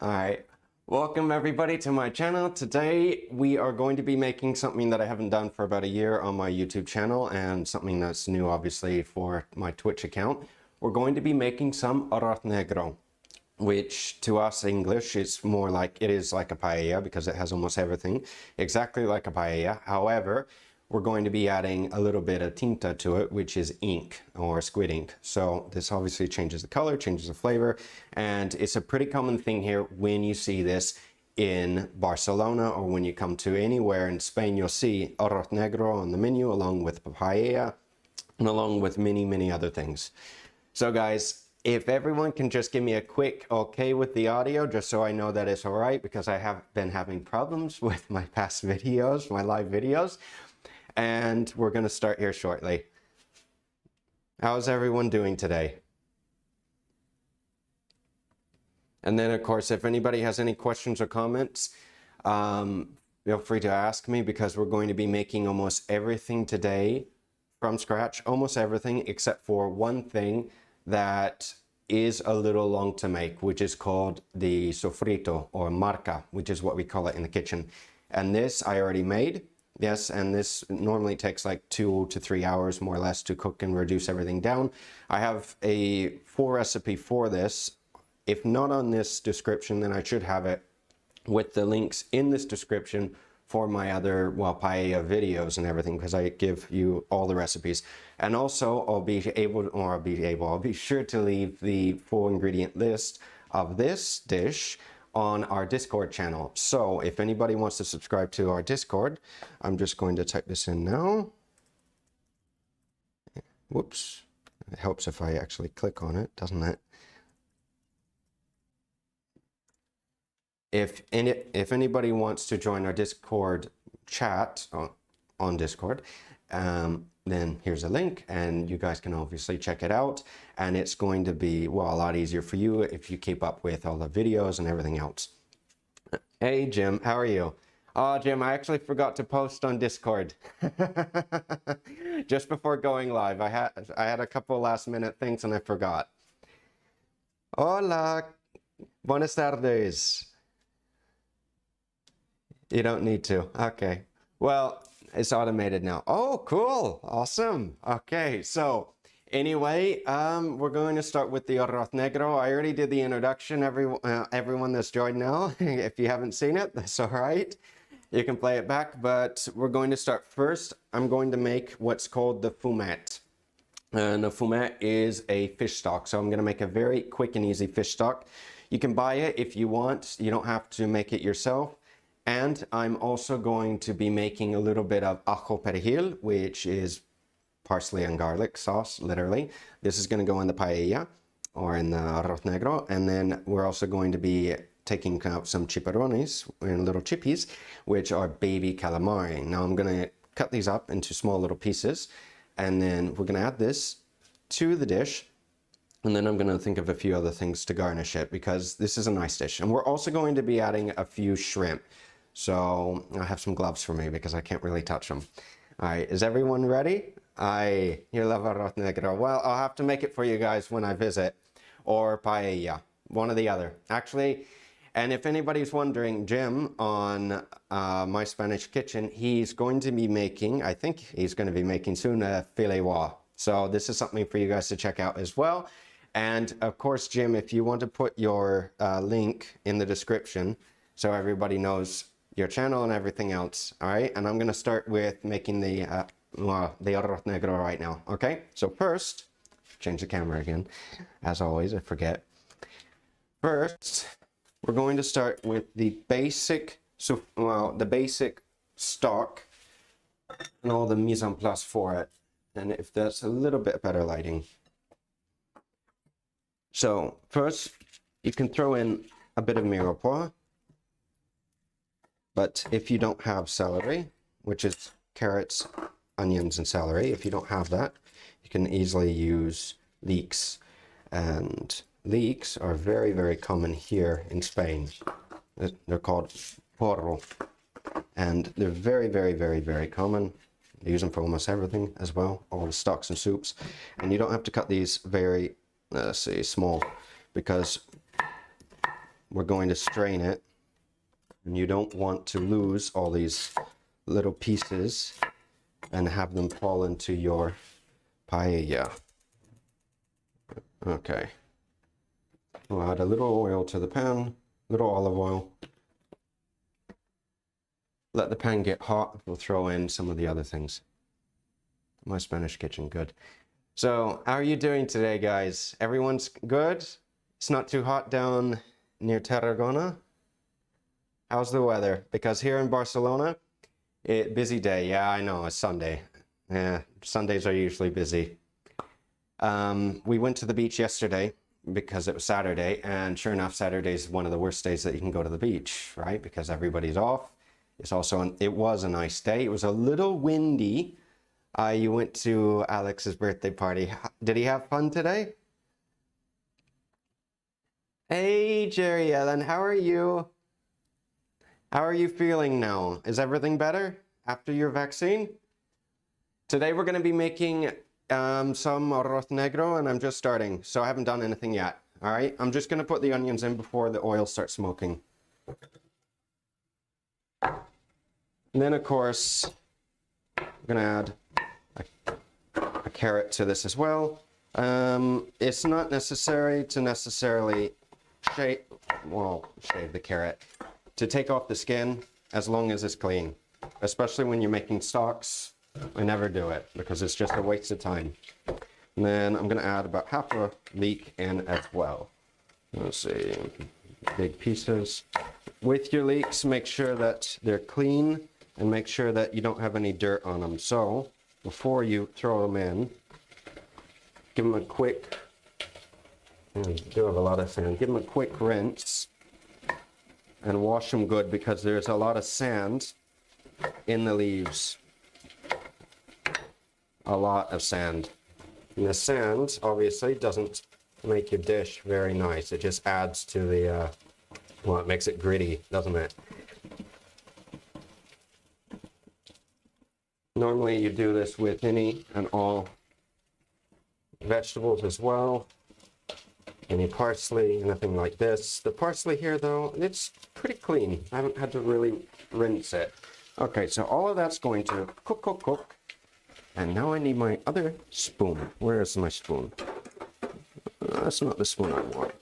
Alright, welcome everybody to my channel. Today we are going to be making something that I haven't done for about a year on my YouTube channel and something that's new obviously for my Twitch account. We're going to be making some arroz negro, which to us English is more like, it is like a paella because it has almost everything, exactly like a paella. However, we're going to be adding a little bit of tinta to it, which is ink or squid ink. So this obviously changes the color, changes the flavor, and it's a pretty common thing here when you see this in Barcelona or when you come to anywhere in Spain. You'll see arroz negro on the menu along with paella and along with many other things. So guys, if everyone can just give me a quick okay with the audio, just so I know that it's all right, because I have been having problems with my past videos, my live videos. And we're going to start here shortly. How's everyone doing today? And then, of course, if anybody has any questions or comments, feel free to ask me, because we're going to be making almost everything today from scratch, almost everything except for one thing that is a little long to make, which is called the sofrito or marca, which is what we call it in the kitchen. And this I already made. Yes, and this normally takes like 2 to 3 hours more or less to cook and reduce everything down. I have a full recipe for this. If not on this description, then I should have it with the links in this description for my other, well, paella videos and everything, because I give you all the recipes. And also I'll be sure to leave the full ingredient list of this dish on our Discord channel. So if anybody wants to subscribe to our Discord, I'm just going to type this in now. Whoops. It helps if I actually click on it, doesn't it? If anybody wants to join our Discord chat on Discord, then here's a link and you guys can obviously check it out, and it's going to be, well, a lot easier for you if you keep up with all the videos and everything else. Hey Jim, how are you? Oh Jim, I actually forgot to post on Discord just before going live. I had a couple last minute things and I forgot. Hola, buenas tardes. You don't need to. Okay. Well, it's automated now. Oh, cool. Awesome. Okay. So anyway, we're going to start with the arroz negro. I already did the introduction. Everyone that's joined now, if you haven't seen it, that's all right. You can play it back, but we're going to start first. I'm going to make what's called the fumet. And the fumet is a fish stock. So I'm going to make a very quick and easy fish stock. You can buy it if you want. You don't have to make it yourself. And I'm also going to be making a little bit of ajo perejil, which is parsley and garlic sauce, literally. This is going to go in the paella or in the arroz negro. And then we're also going to be taking out some chicharrones and little chippies, which are baby calamari. Now I'm going to cut these up into small little pieces, and then we're going to add this to the dish. And then I'm going to think of a few other things to garnish it, because this is a nice dish. And we're also going to be adding a few shrimp. So I have some gloves for me because I can't really touch them. All right, is everyone ready? You love arroz negro. Well, I'll have to make it for you guys when I visit, or paella, one or the other. Actually, and if anybody's wondering, Jim on My Spanish Kitchen, he's going to be making, I think he's going to be making soon, a fideuà. So this is something for you guys to check out as well. And of course, Jim, if you want to put your link in the description so everybody knows your channel and everything else. All right, and I'm gonna start with making the arroz negro right now. Okay, so first, change the camera again. As always, I forget. First, we're going to start with the basic, the basic stock and all the mise en place for it. And if that's a little bit better lighting. So first, you can throw in a bit of mirepoix. But if you don't have celery, which is carrots, onions, and celery, if you don't have that, you can easily use leeks. And leeks are very common here in Spain. They're called porro. And they're very common. They use them for almost everything as well, all the stocks and soups. And you don't have to cut these very, let's say, small, because we're going to strain it. And you don't want to lose all these little pieces and have them fall into your paella. Okay. We'll add a little oil to the pan, little olive oil. Let the pan get hot. We'll throw in some of the other things. My Spanish kitchen, good. So, how are you doing today, guys? Everyone's good? It's not too hot down near Tarragona? How's the weather? Because here in Barcelona, busy day. Yeah, I know, it's Sunday. Yeah, Sundays are usually busy. We went to the beach yesterday because it was Saturday, and sure enough, Saturday is one of the worst days that you can go to the beach, right? Because everybody's off. It's also, it was a nice day. It was a little windy. You went to Alex's birthday party. Did he have fun today? Hey, Jerry Ellen, how are you? How are you feeling now? Is everything better after your vaccine? Today we're going to be making some arroz negro, and I'm just starting, so I haven't done anything yet. All right, I'm just going to put the onions in before the oil starts smoking. And then, of course, I'm going to add a carrot to this as well. It's not necessary to necessarily shave the carrot, to take off the skin as long as it's clean, especially when you're making stocks. I never do it because it's just a waste of time. And then I'm going to add about half a leek in as well. Let's see, big pieces. With your leeks, make sure that they're clean and make sure that you don't have any dirt on them. So before you throw them in, give them a quick, do have a lot of sand, give them a quick rinse and wash them good because there's a lot of sand in the leaves. A lot of sand. And the sand obviously doesn't make your dish very nice. It just adds to the, well, it makes it gritty, doesn't it? Normally you do this with any and all vegetables as well. Any parsley, anything like this. The parsley here though, it's pretty clean. I haven't had to really rinse it. Okay, so all of that's going to cook. And now I need my other spoon. Where is my spoon? That's not the spoon I want.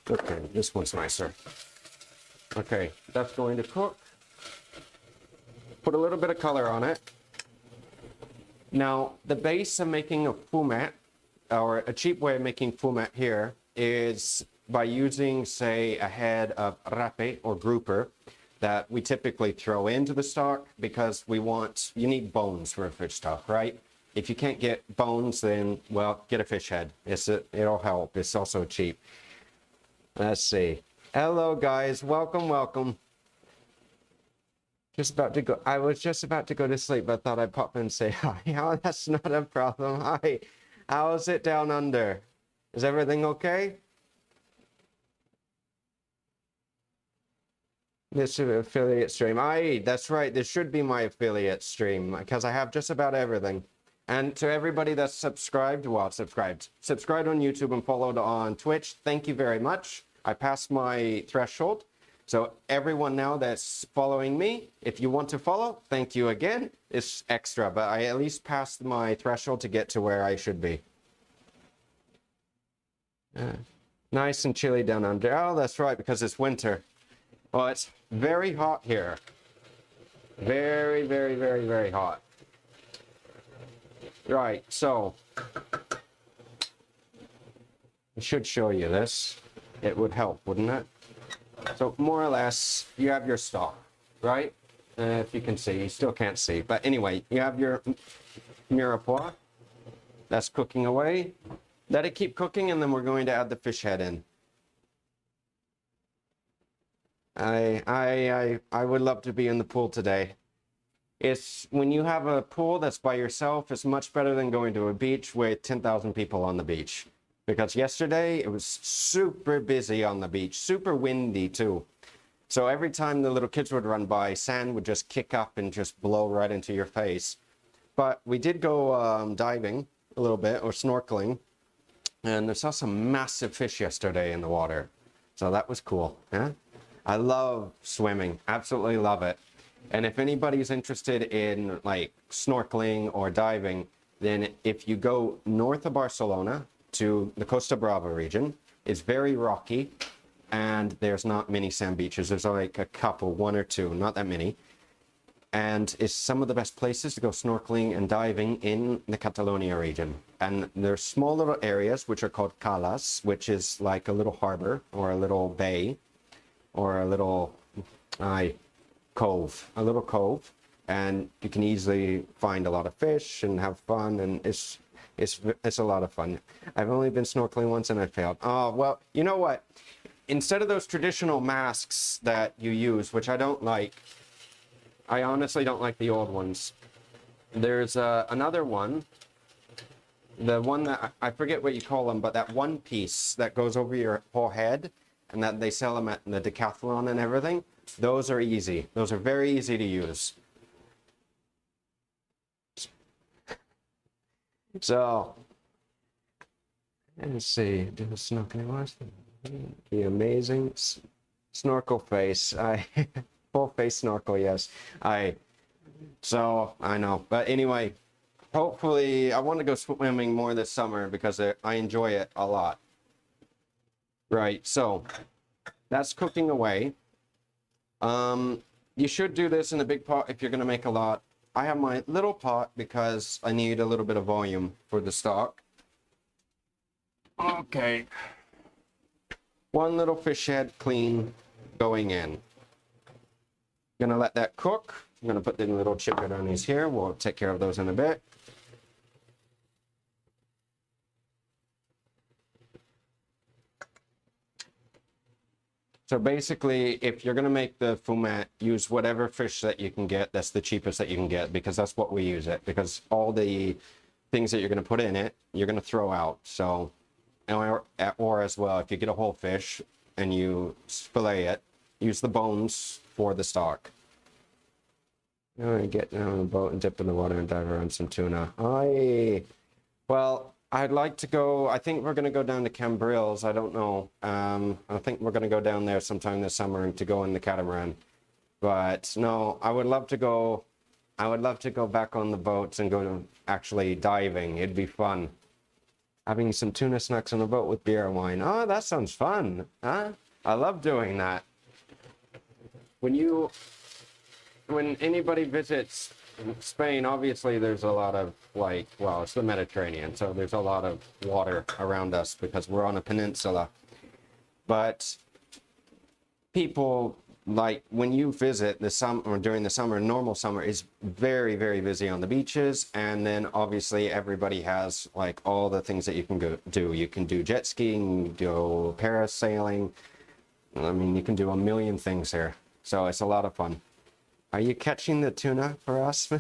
Okay, this one's nicer. Okay, that's going to cook. Put a little bit of color on it. Now, the base of making a fumet, or a cheap way of making fumet here, is by using, say, a head of rape or grouper that we typically throw into the stock because you need bones for a fish stock, right? If you can't get bones, then, well, get a fish head. It'll help. It's also cheap. Let's see. Hello, guys. Welcome. I was just about to go to sleep, but I thought I'd pop in and say hi. Oh, that's not a problem. Hi. How's it down under? Is everything okay? This is an affiliate stream. That's right. This should be my affiliate stream because I have just about everything. And to everybody that's subscribed on YouTube and followed on Twitch, thank you very much. I passed my threshold. So everyone now that's following me, if you want to follow, thank you again. It's extra, but I at least passed my threshold to get to where I should be. Nice and chilly down under. Oh, that's right, because it's winter. Well, it's very hot here. Very, very, very, very hot. Right, so I should show you this. It would help, wouldn't it? So more or less, you have your stock, right? If you can see, you still can't see. But anyway, you have your mirepoix. That's cooking away. Let it keep cooking, and then we're going to add the fish head in. I would love to be in the pool today. It's when you have a pool that's by yourself, it's much better than going to a beach with 10,000 people on the beach. Because yesterday it was super busy on the beach, super windy too. So every time the little kids would run by, sand would just kick up and just blow right into your face. But we did go diving a little bit, or snorkeling. And I saw some massive fish yesterday in the water. So that was cool. Yeah? I love swimming. Absolutely love it. And if anybody's interested in like snorkeling or diving, then if you go north of Barcelona to the Costa Brava region, it's very rocky and there's not many sand beaches. There's like a couple, one or two, not that many. And it's some of the best places to go snorkeling and diving in the Catalonia region. And there's small little areas which are called calas, which is like a little harbor or a little bay or a little cove, a little cove. And you can easily find a lot of fish and have fun, and it's a lot of fun. I've only been snorkeling once and I failed. Oh, well, you know what? Instead of those traditional masks that you use, which I don't like, I honestly don't like the old ones. There's another one, the one that, I forget what you call them, but that one piece that goes over your whole head and that they sell them at the Decathlon and everything. Those are easy. Those are very easy to use. So, let's see, do the snorkeling was the amazing snorkel face. Full face snorkel, yes. So I know, but anyway, hopefully I want to go swimming more this summer because I enjoy it a lot. Right, so that's cooking away. You should do this in a big pot if you're going to make a lot. I have my little pot because I need a little bit of volume for the stock. Okay. One little fish head clean going in. Gonna let that cook. I'm gonna put the little chippidonis here. We'll take care of those in a bit. So basically, if you're gonna make the fumet, use whatever fish that you can get. That's the cheapest that you can get because that's what we use it. Because all the things that you're gonna put in it, you're gonna throw out. So, or as well, if you get a whole fish and you fillet it, use the bones for the stock. All right, get down on the boat and dip in the water and dive around some tuna. Well, I'd like to go, I think we're going to go down to Cambrils. I don't know. I think we're going to go down there sometime this summer to go in the catamaran. But no, I would love to go back on the boats and go to actually diving. It'd be fun. Having some tuna snacks on the boat with beer and wine. Oh, that sounds fun. Huh? I love doing that. When anybody visits Spain, obviously there's a lot of it's the Mediterranean, so there's a lot of water around us because we're on a peninsula. But people, like when you visit the summer or during the summer, normal summer is very, very busy on the beaches. And then obviously everybody has like all the things that you can go do. You can do jet skiing, do parasailing. I mean, you can do a million things here. So it's a lot of fun. Are you catching the tuna for us? All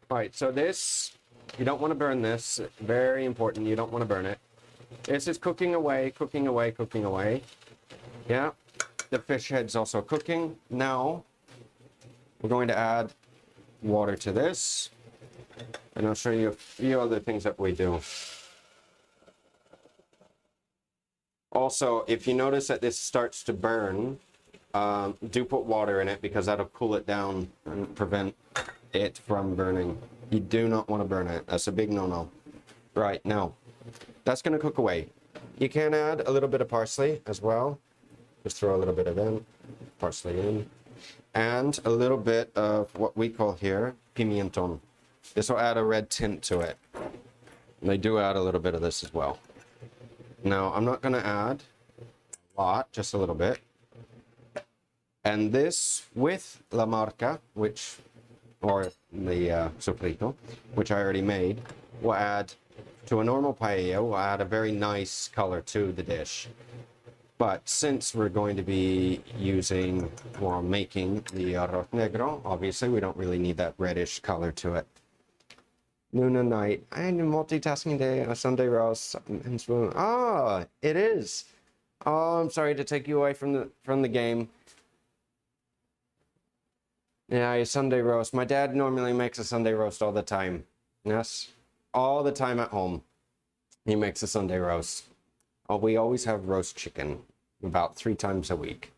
right, so this, you don't want to burn this. Very important, you don't want to burn it. This is cooking away, cooking away, cooking away. Yeah, the fish head's also cooking. Now, we're going to add water to this. And I'll show you a few other things that we do. Also, if you notice that this starts to burn, do put water in it because that'll cool it down and prevent it from burning. You do not want to burn it. That's a big no-no. Right, now, that's going to cook away. You can add a little bit of parsley as well. Just throw a little bit of parsley in. And a little bit of what we call here, pimienton. This will add a red tint to it. And they do add a little bit of this as well. Now, I'm not going to add a lot, just a little bit. And this with La Marca, or the sofrito, which I already made, will add to a normal paella, will add a very nice color to the dish. But since we're going to be using or making the arroz negro, obviously we don't really need that reddish color to it. Noon and night. And multitasking day, a Sunday roast and spoon. Ah, it is. Oh, I'm sorry to take you away from the game. Yeah, a Sunday roast. My dad normally makes a Sunday roast all the time. Yes, all the time at home. He makes a Sunday roast. Oh, we always have roast chicken about 3 times a week.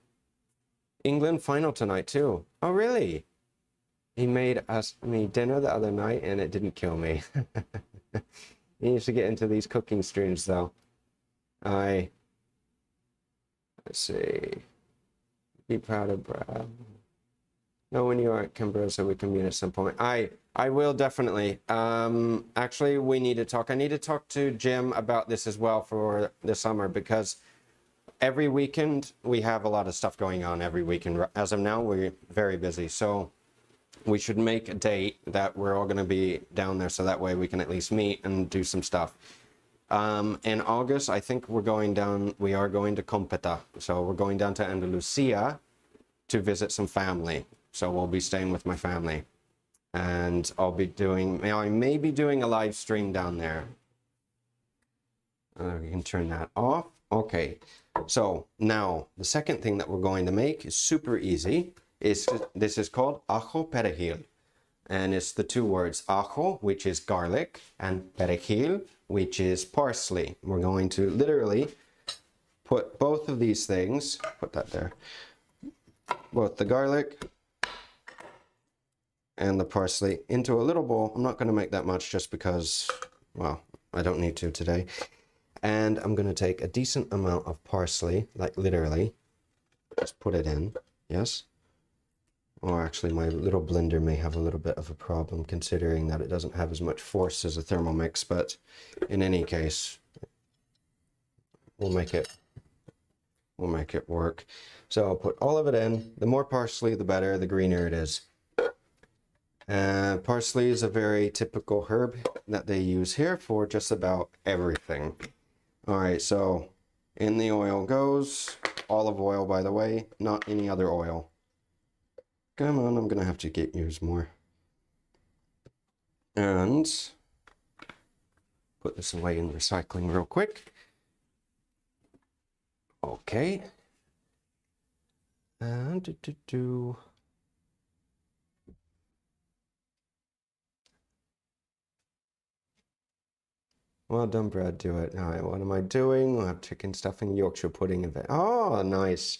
England final tonight too. Oh, really? He made me dinner the other night and it didn't kill me. He needs to get into these cooking streams though. Let's see. Be proud of Brad. No, when you are at Canberra, so we can meet at some point. I will definitely. Actually, we need to talk. I need to talk to Jim about this as well for the summer, because every weekend we have a lot of stuff going on every weekend. As of now, we're very busy. So we should make a date that we're all going to be down there, so that way we can at least meet and do some stuff. In August, I think we are going to Competa. So we're going down to Andalusia to visit some family. So we'll be staying with my family. And I may be doing a live stream down there. You can turn that off. Okay. So now the second thing that we're going to make is super easy. This is called ajo perejil. And it's the two words ajo, which is garlic, and perejil, which is parsley. We're going to literally put both of these things, put that there, both the garlic and the parsley into a little bowl. I'm not going to make that much just because, well, I don't need to today. And I'm going to take a decent amount of parsley, like literally, just put it in, yes? Or actually my little blender may have a little bit of a problem considering that it doesn't have as much force as a Thermomix, but in any case, we'll make it work. So I'll put all of it in. The more parsley, the better, the greener it is. Parsley is a very typical herb that they use here for just about everything. All right, so in the oil goes, olive oil, by the way, not any other oil. Come on, I'm gonna have to use more. And put this away in recycling real quick. Okay. And Well done, Brad. Do it. All right, what am I doing? We'll have chicken stuffing, Yorkshire pudding, and oh, nice.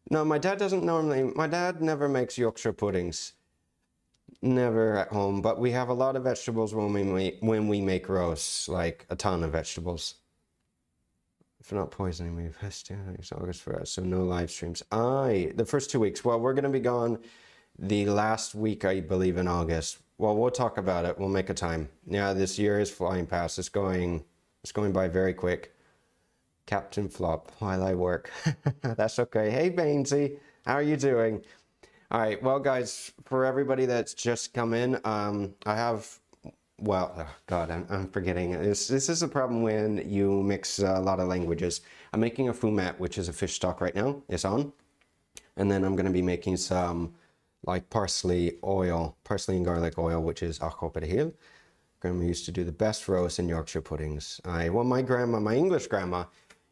No, my dad never makes Yorkshire puddings. Never at home, but we have a lot of vegetables when we make roasts, like a ton of vegetables. If not poisoning me, it's August for us, so no live streams. The first 2 weeks. Well, we're gonna be gone the last week, I believe, in August. Well, we'll talk about it. We'll make a time. Yeah, this year is flying past. It's going by very quick. Captain Flop while I work. That's okay. Hey, Bainsy, how are you doing? All right, well, guys, for everybody that's just come in, I have, well, oh God, I'm forgetting. This is a problem when you mix a lot of languages. I'm making a fumet, which is a fish stock right now. It's on. And then I'm going to be making some like parsley and garlic oil, which is ajo perejil. Grandma used to do the best roast and Yorkshire puddings. Well, my English grandma,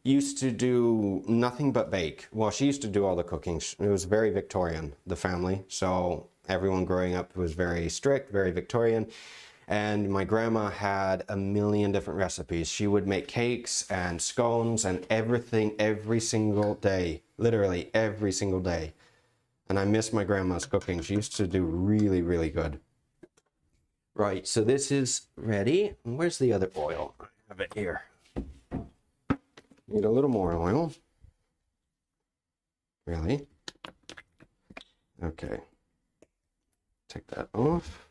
used to do nothing but bake. Well, she used to do all the cooking. It was very Victorian, the family. So everyone growing up was very strict, very Victorian. And my grandma had a million different recipes. She would make cakes and scones and everything every single day, literally every single day. And I miss my grandma's cooking. She used to do really, really good. Right, so this is ready. Where's the other oil? I have it here. Need a little more oil. Really? Okay. Take that off.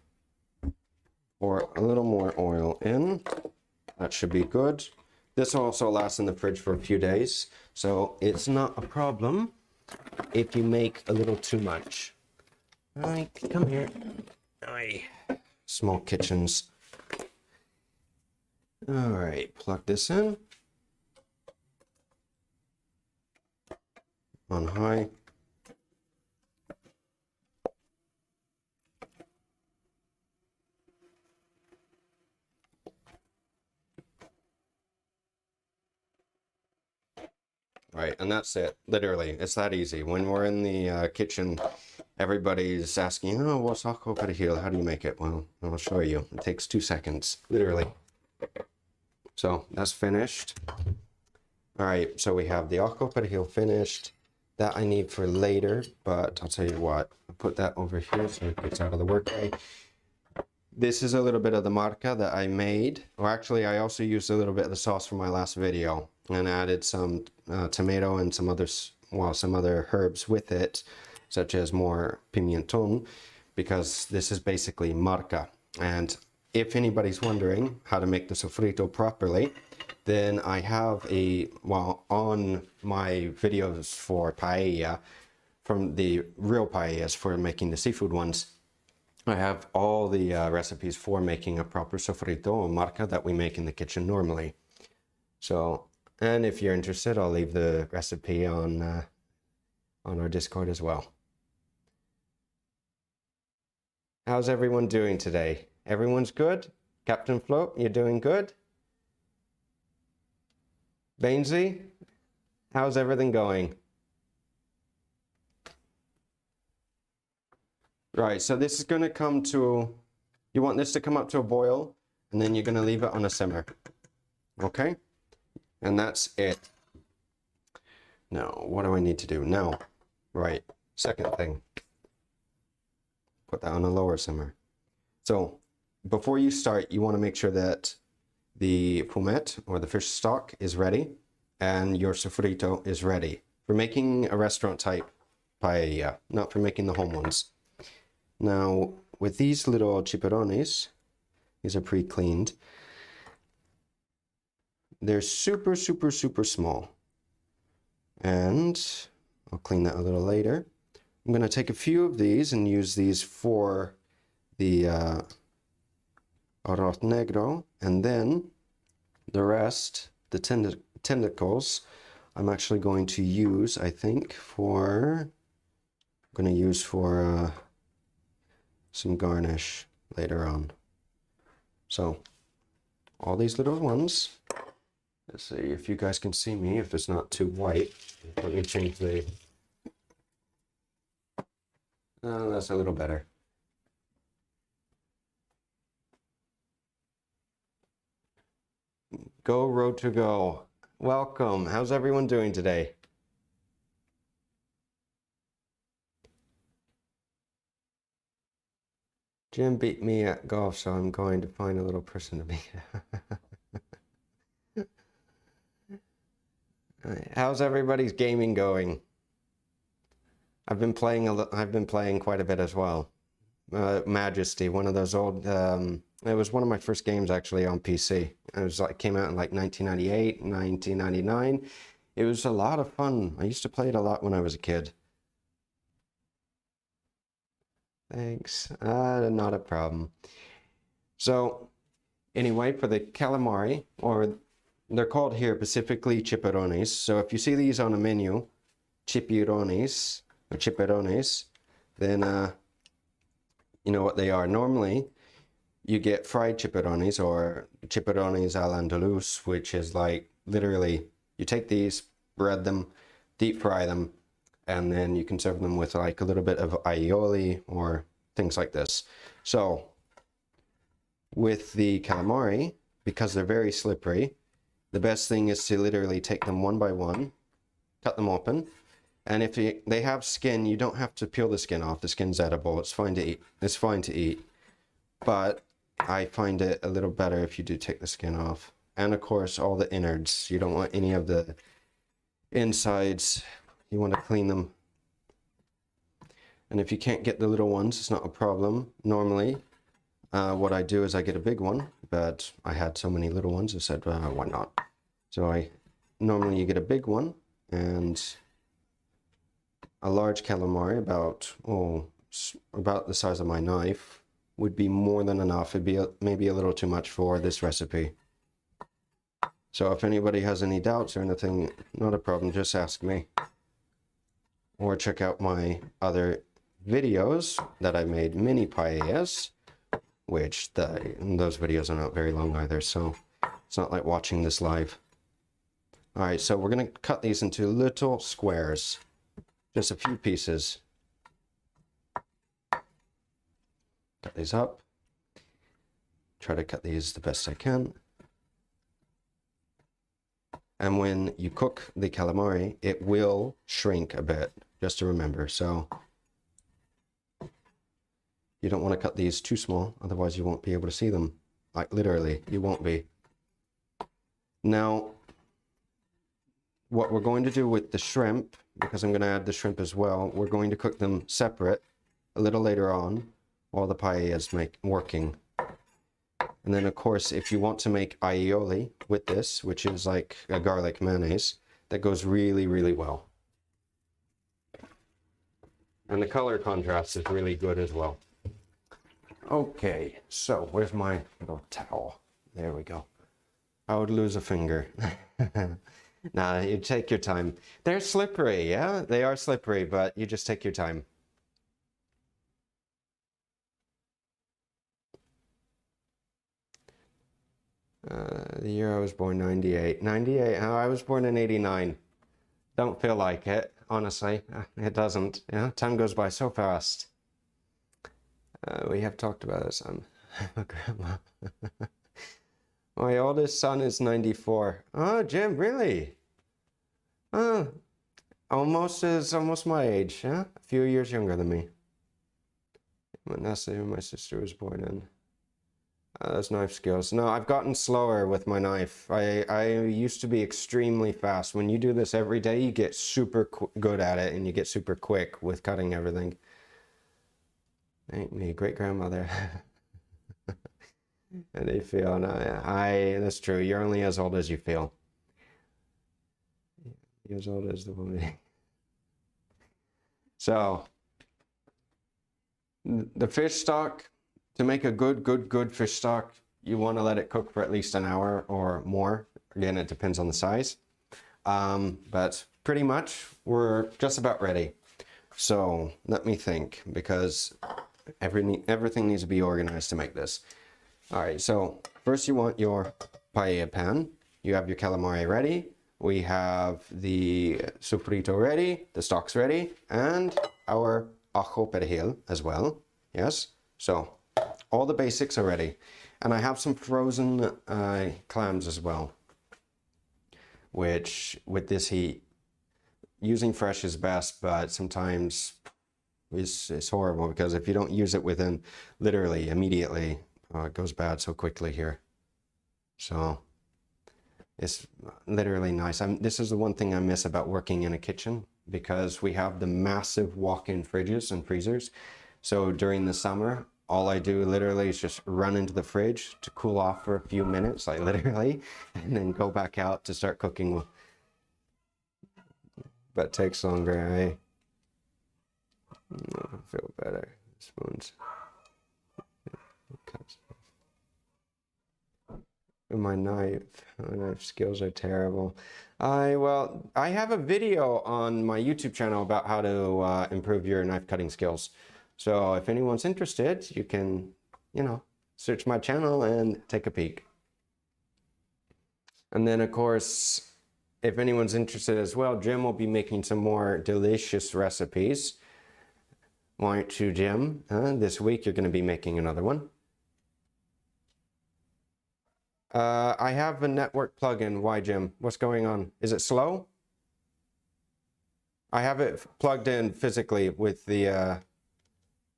Pour a little more oil in. That should be good. This also lasts in the fridge for a few days, so it's not a problem if you make a little too much. All right, come here. Aye. Small kitchens. All right, plug this in. On high. Right, and that's it. Literally, it's that easy. When we're in the kitchen everybody's asking, oh, what's arroz perejil? How do you make it? Well, I'll show you. It takes 2 seconds, literally. So that's finished. All right, so we have the arroz perejil finished. That I need for later, but I'll tell you what, I'll put that over here so it gets out of the workday. This is a little bit of the marca that I made. Or actually, I also used a little bit of the sauce from my last video and added some tomato and some other herbs with it, such as more pimenton, because this is basically marca. And if anybody's wondering how to make the sofrito properly, then I have on my videos for paella, from the real paellas for making the seafood ones, I have all the recipes for making a proper sofrito or marca that we make in the kitchen normally. So, and if you're interested, I'll leave the recipe on our Discord as well. How's everyone doing today? Everyone's good? Captain Float, you're doing good? Bainsy, how's everything going? Right, so this is going to come to, you want this to come up to a boil, and then you're going to leave it on a simmer. Okay? And that's it. Now, what do I need to do? Now, right, second thing. Put that on a lower simmer. So, before you start, you want to make sure that the fumet, or the fish stock, is ready, and your sofrito is ready. For making a restaurant type paella, not for making the home ones. Now, with these little chipirrones, these are pre-cleaned. They're super, super, super small. And I'll clean that a little later. I'm going to take a few of these and use these for the arroz negro. And then the rest, the tentacles, I'm actually going to use, I think, for some garnish later on. So all these little ones, let's see if you guys can see me, if it's not too white. Let me change the, that's a little better. Go Road to Go. Welcome. How's everyone doing today? Jim beat me at golf, so I'm going to find a little person to beat. How's everybody's gaming going? I've been playing quite a bit as well. Majesty, one of those old. It was one of my first games actually on PC. It came out in like 1998, 1999. It was a lot of fun. I used to play it a lot when I was a kid. Thanks. Not a problem. So, anyway, for the calamari, or they're called here specifically chipirrones. So if you see these on a menu, chipirrones, or chipirrones, then you know what they are. Normally, you get fried chipirrones or chipirrones al andalus, which is like literally you take these, bread them, deep fry them, and then you can serve them with like a little bit of aioli or things like this. So with the calamari, because they're very slippery, the best thing is to literally take them one by one, cut them open, and if they have skin, you don't have to peel the skin off. The skin's edible. It's fine to eat. It's fine to eat. But I find it a little better if you do take the skin off. And of course, all the innards. You don't want any of the insides. You want to clean them. And if you can't get the little ones, it's not a problem. Normally, what I do is I get a big one, but I had so many little ones, I said, why not? So normally you get a big one, and a large calamari, about the size of my knife, would be more than enough. It'd be maybe a little too much for this recipe. So if anybody has any doubts or anything, not a problem, just ask me. Or check out my other videos that I made, mini paellas, which those videos are not very long either, so it's not like watching this live. All right, so we're gonna cut these into little squares, just a few pieces. cut these up. Try to cut these the best I can. And when you cook the calamari, it will shrink a bit, just to remember. So you don't want to cut these too small, otherwise you won't be able to see them. Like literally, you won't be. Now, what we're going to do with the shrimp, because I'm going to add the shrimp as well, we're going to cook them separate a little later on while the paella is working. And then of course, if you want to make aioli with this, which is like a garlic mayonnaise, that goes really, really well. And the color contrast is really good as well. Okay, so where's my little towel? There we go. I would lose a finger. Nah, you take your time. They're slippery, yeah? They are slippery, but you just take your time. The year I was born, 98. 98, oh, I was born in 89. Don't feel like it, honestly. It doesn't, yeah? Time goes by so fast. We have talked about this. I'm a grandma. My oldest son is 94. Oh, Jim, really? Oh, almost my age, yeah? A few years younger than me. That's the year my sister was born in. Those knife skills. No, I've gotten slower with my knife. I used to be extremely fast. When you do this every day, you get super good at it, and you get super quick with cutting everything. Ain't me, great grandmother. How do you feel? No, that's true. You're only as old as you feel. You're as old as the woman. So, the fish stock, to make a good fish stock, you want to let it cook for at least an hour or more. Again, it depends on the size. But pretty much, we're just about ready. So, let me think, because everything needs to be organized to make this. All right, so first you want your paella pan. You have your calamari ready. We have the sofrito ready, the stock's ready, and our ajo perejil as well. Yes, so all the basics are ready. And I have some frozen clams as well, which with this heat, using fresh is best, but sometimes it's horrible, because if you don't use it within literally immediately, it goes bad so quickly here. So it's literally nice. This is the one thing I miss about working in a kitchen, because we have the massive walk-in fridges and freezers. So during the summer, all I do literally is just run into the fridge to cool off for a few minutes, like literally, and then go back out to start cooking. But it takes longer, I feel better. Spoons. My knife skills are terrible. I have a video on my YouTube channel about how to improve your knife cutting skills. So if anyone's interested, you can, search my channel and take a peek. And then of course, if anyone's interested as well, Jim will be making some more delicious recipes. Why don't you, Jim? This week you're going to be making another one. I have a network plugin. Why, Jim? What's going on? Is it slow? I have it plugged in physically with the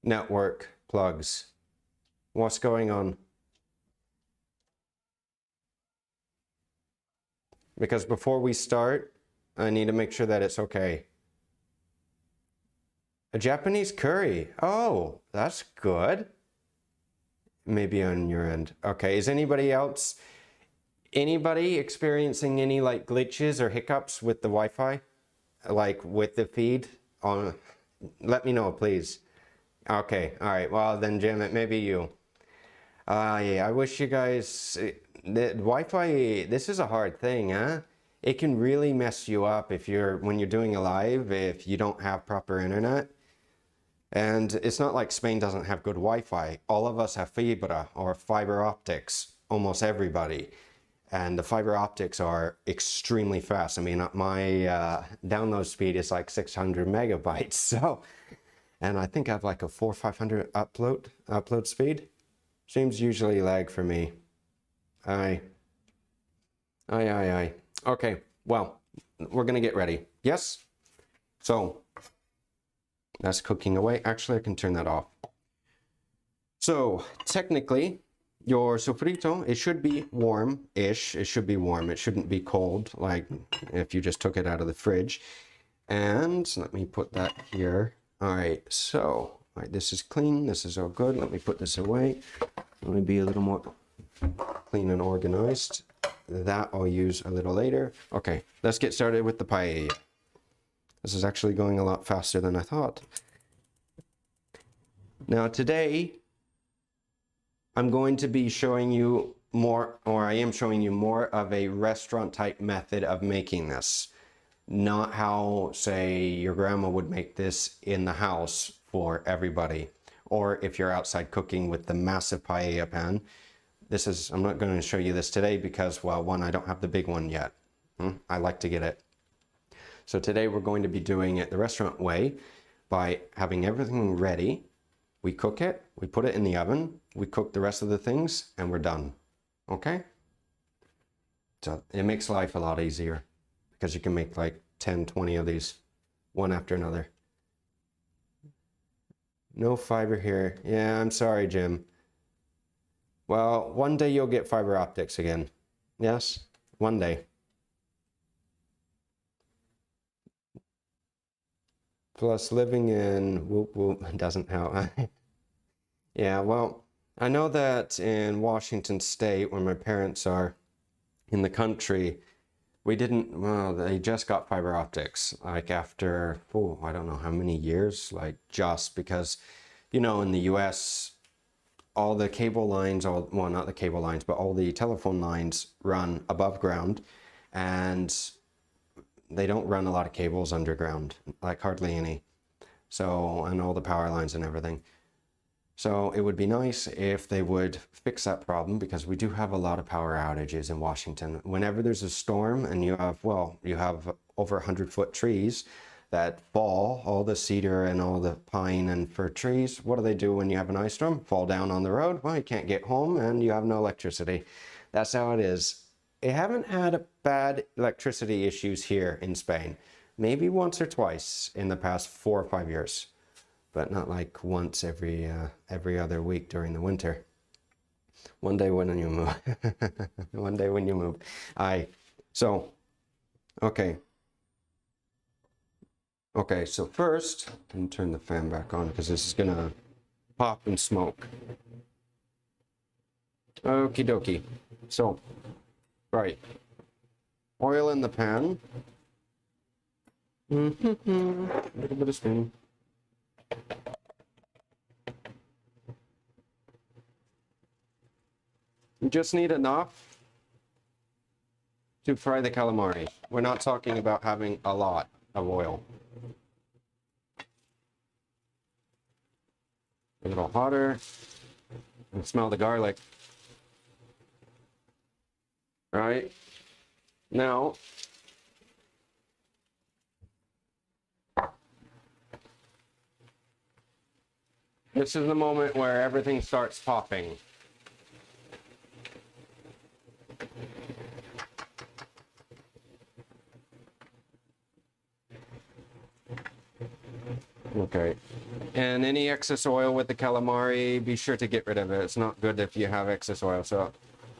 network plugs. What's going on? Because before we start, I need to make sure that it's okay. A Japanese curry. Oh, that's good. Maybe on your end. Okay, is anybody experiencing any like glitches or hiccups with the Wi-Fi? Like with the feed? Let me know, please. Okay, all right, well then Jim, it may be you. Yeah, I wish you guys, the Wi-Fi, this is a hard thing, huh? It can really mess you up when you're doing a live, if you don't have proper internet. And it's not like Spain doesn't have good Wi-Fi. All of us have fibra or fiber optics, almost everybody. And the fiber optics are extremely fast. I mean, my download speed is like 600 megabytes. So and I think I have like a 400 or 500 upload speed. Seems usually lag for me. Aye. Okay, well, we're gonna get ready. Yes? So, that's cooking away. Actually, I can turn that off. So, technically, your sofrito, it should be warm-ish. It should be warm. It shouldn't be cold, like if you just took it out of the fridge. And let me put that here. All right, so, all right, this is clean. This is all good. Let me put this away. Let me be a little more clean and organized. That I'll use a little later. Okay, let's get started with the paella. This is actually going a lot faster than I thought. Now today, I'm going to be showing you more, or I am showing you more of a restaurant type method of making this. Not how, say, your grandma would make this in the house for everybody. Or if you're outside cooking with the massive paella pan. I'm not going to show you this today because, well, one, I don't have the big one yet. I like to get it. So today we're going to be doing it the restaurant way by having everything ready. We cook it, we put it in the oven, we cook the rest of the things, and we're done. Okay? So it makes life a lot easier because you can make like 10, 20 of these one after another. No fiber here. Yeah, I'm sorry, Jim. Well, one day you'll get fiber optics again. Yes, one day. Plus living in whoop whoop doesn't help. Yeah, well, I know that in Washington State, where my parents are in the country, well, they just got fiber optics, like after, I don't know how many years, like just because, you know, in the US, all the cable lines, well, not the cable lines, but all the telephone lines run above ground, and they don't run a lot of cables underground, like hardly any. So, and all the power lines and everything. So it would be nice if they would fix that problem because we do have a lot of power outages in Washington. Whenever there's a storm and you have over 100-foot trees that fall, all the cedar and all the pine and fir trees, what do they do when you have an ice storm? Fall down on the road? Well, you can't get home and you have no electricity. That's how it is. I haven't had bad electricity issues here in Spain. Maybe once or twice in the past 4 or 5 years, but not like once every other week during the winter. One day when you move. One day when you move. Okay, so first, let me turn the fan back on because this is gonna pop and smoke. Okie dokie. So, right. Oil in the pan. A little bit of steam. You just need enough to fry the calamari. We're not talking about having a lot of oil. A little hotter. And smell the garlic. Right? Now, this is the moment where everything starts popping. Okay. And any excess oil with the calamari, be sure to get rid of it. It's not good if you have excess oil. So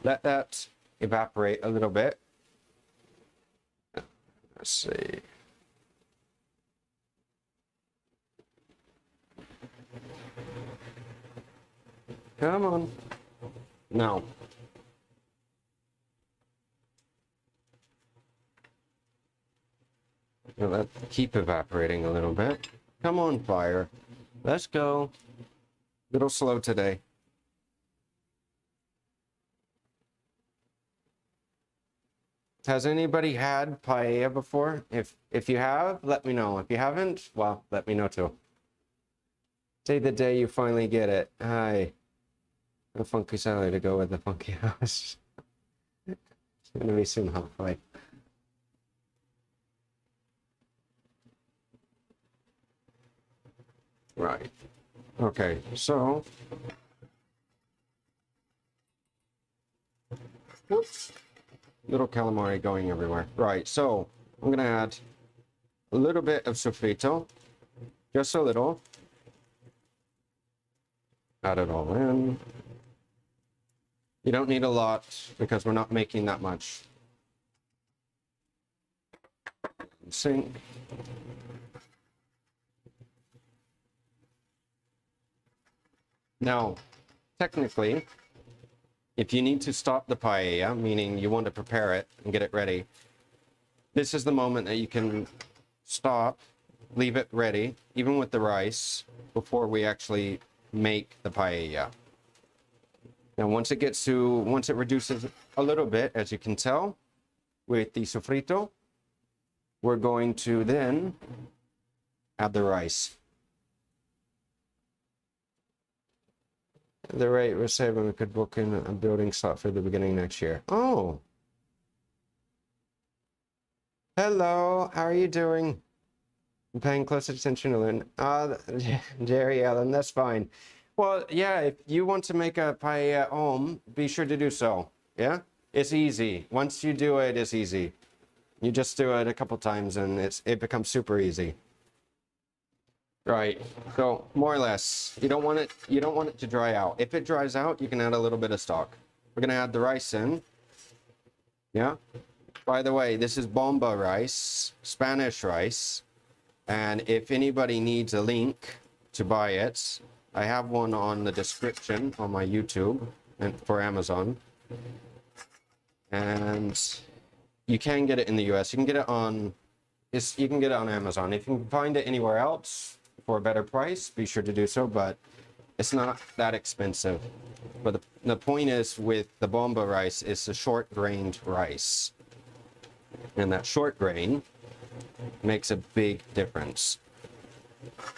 let that evaporate a little bit. Let's see. Come on. Now. Keep evaporating a little bit. Come on, fire. Let's go. A little slow today. Has anybody had paella before? If you have, let me know. If you haven't, well, let me know too. Say the day you finally get it. Hi. A funky salad to go with the funky house. It's gonna be soon, hopefully. Right. Okay, so... Whoops. Little calamari going everywhere. Right, so I'm gonna add a little bit of sofrito. Just a little. Add it all in. You don't need a lot because we're not making that much. Sink. Now, technically, if you need to stop the paella, meaning you want to prepare it and get it ready, this is the moment that you can stop, leave it ready, even with the rice, before we actually make the paella. Now, once it reduces a little bit, as you can tell, with the sofrito, we're going to then add the rice. The rate was saving, we could book in a building slot for the beginning next year. Oh. Hello, how are you doing? I'm paying close attention to Lynn. Jerry Allen, that's fine. Well, yeah, if you want to make a paella at home, be sure to do so. Yeah? It's easy. Once you do it, it's easy. You just do it a couple times and it becomes super easy. Right. So more or less, you don't want it to dry out. If it dries out, you can add a little bit of stock. We're gonna add the rice in. Yeah. By the way, this is bomba rice, Spanish rice. And if anybody needs a link to buy it, I have one on the description on my YouTube and for Amazon. And you can get it in the US. You can get it on Amazon. If you can find it anywhere else for a better price, be sure to do so, but it's not that expensive. But the point is with the bomba rice, it's a short-grained rice. And that short grain makes a big difference.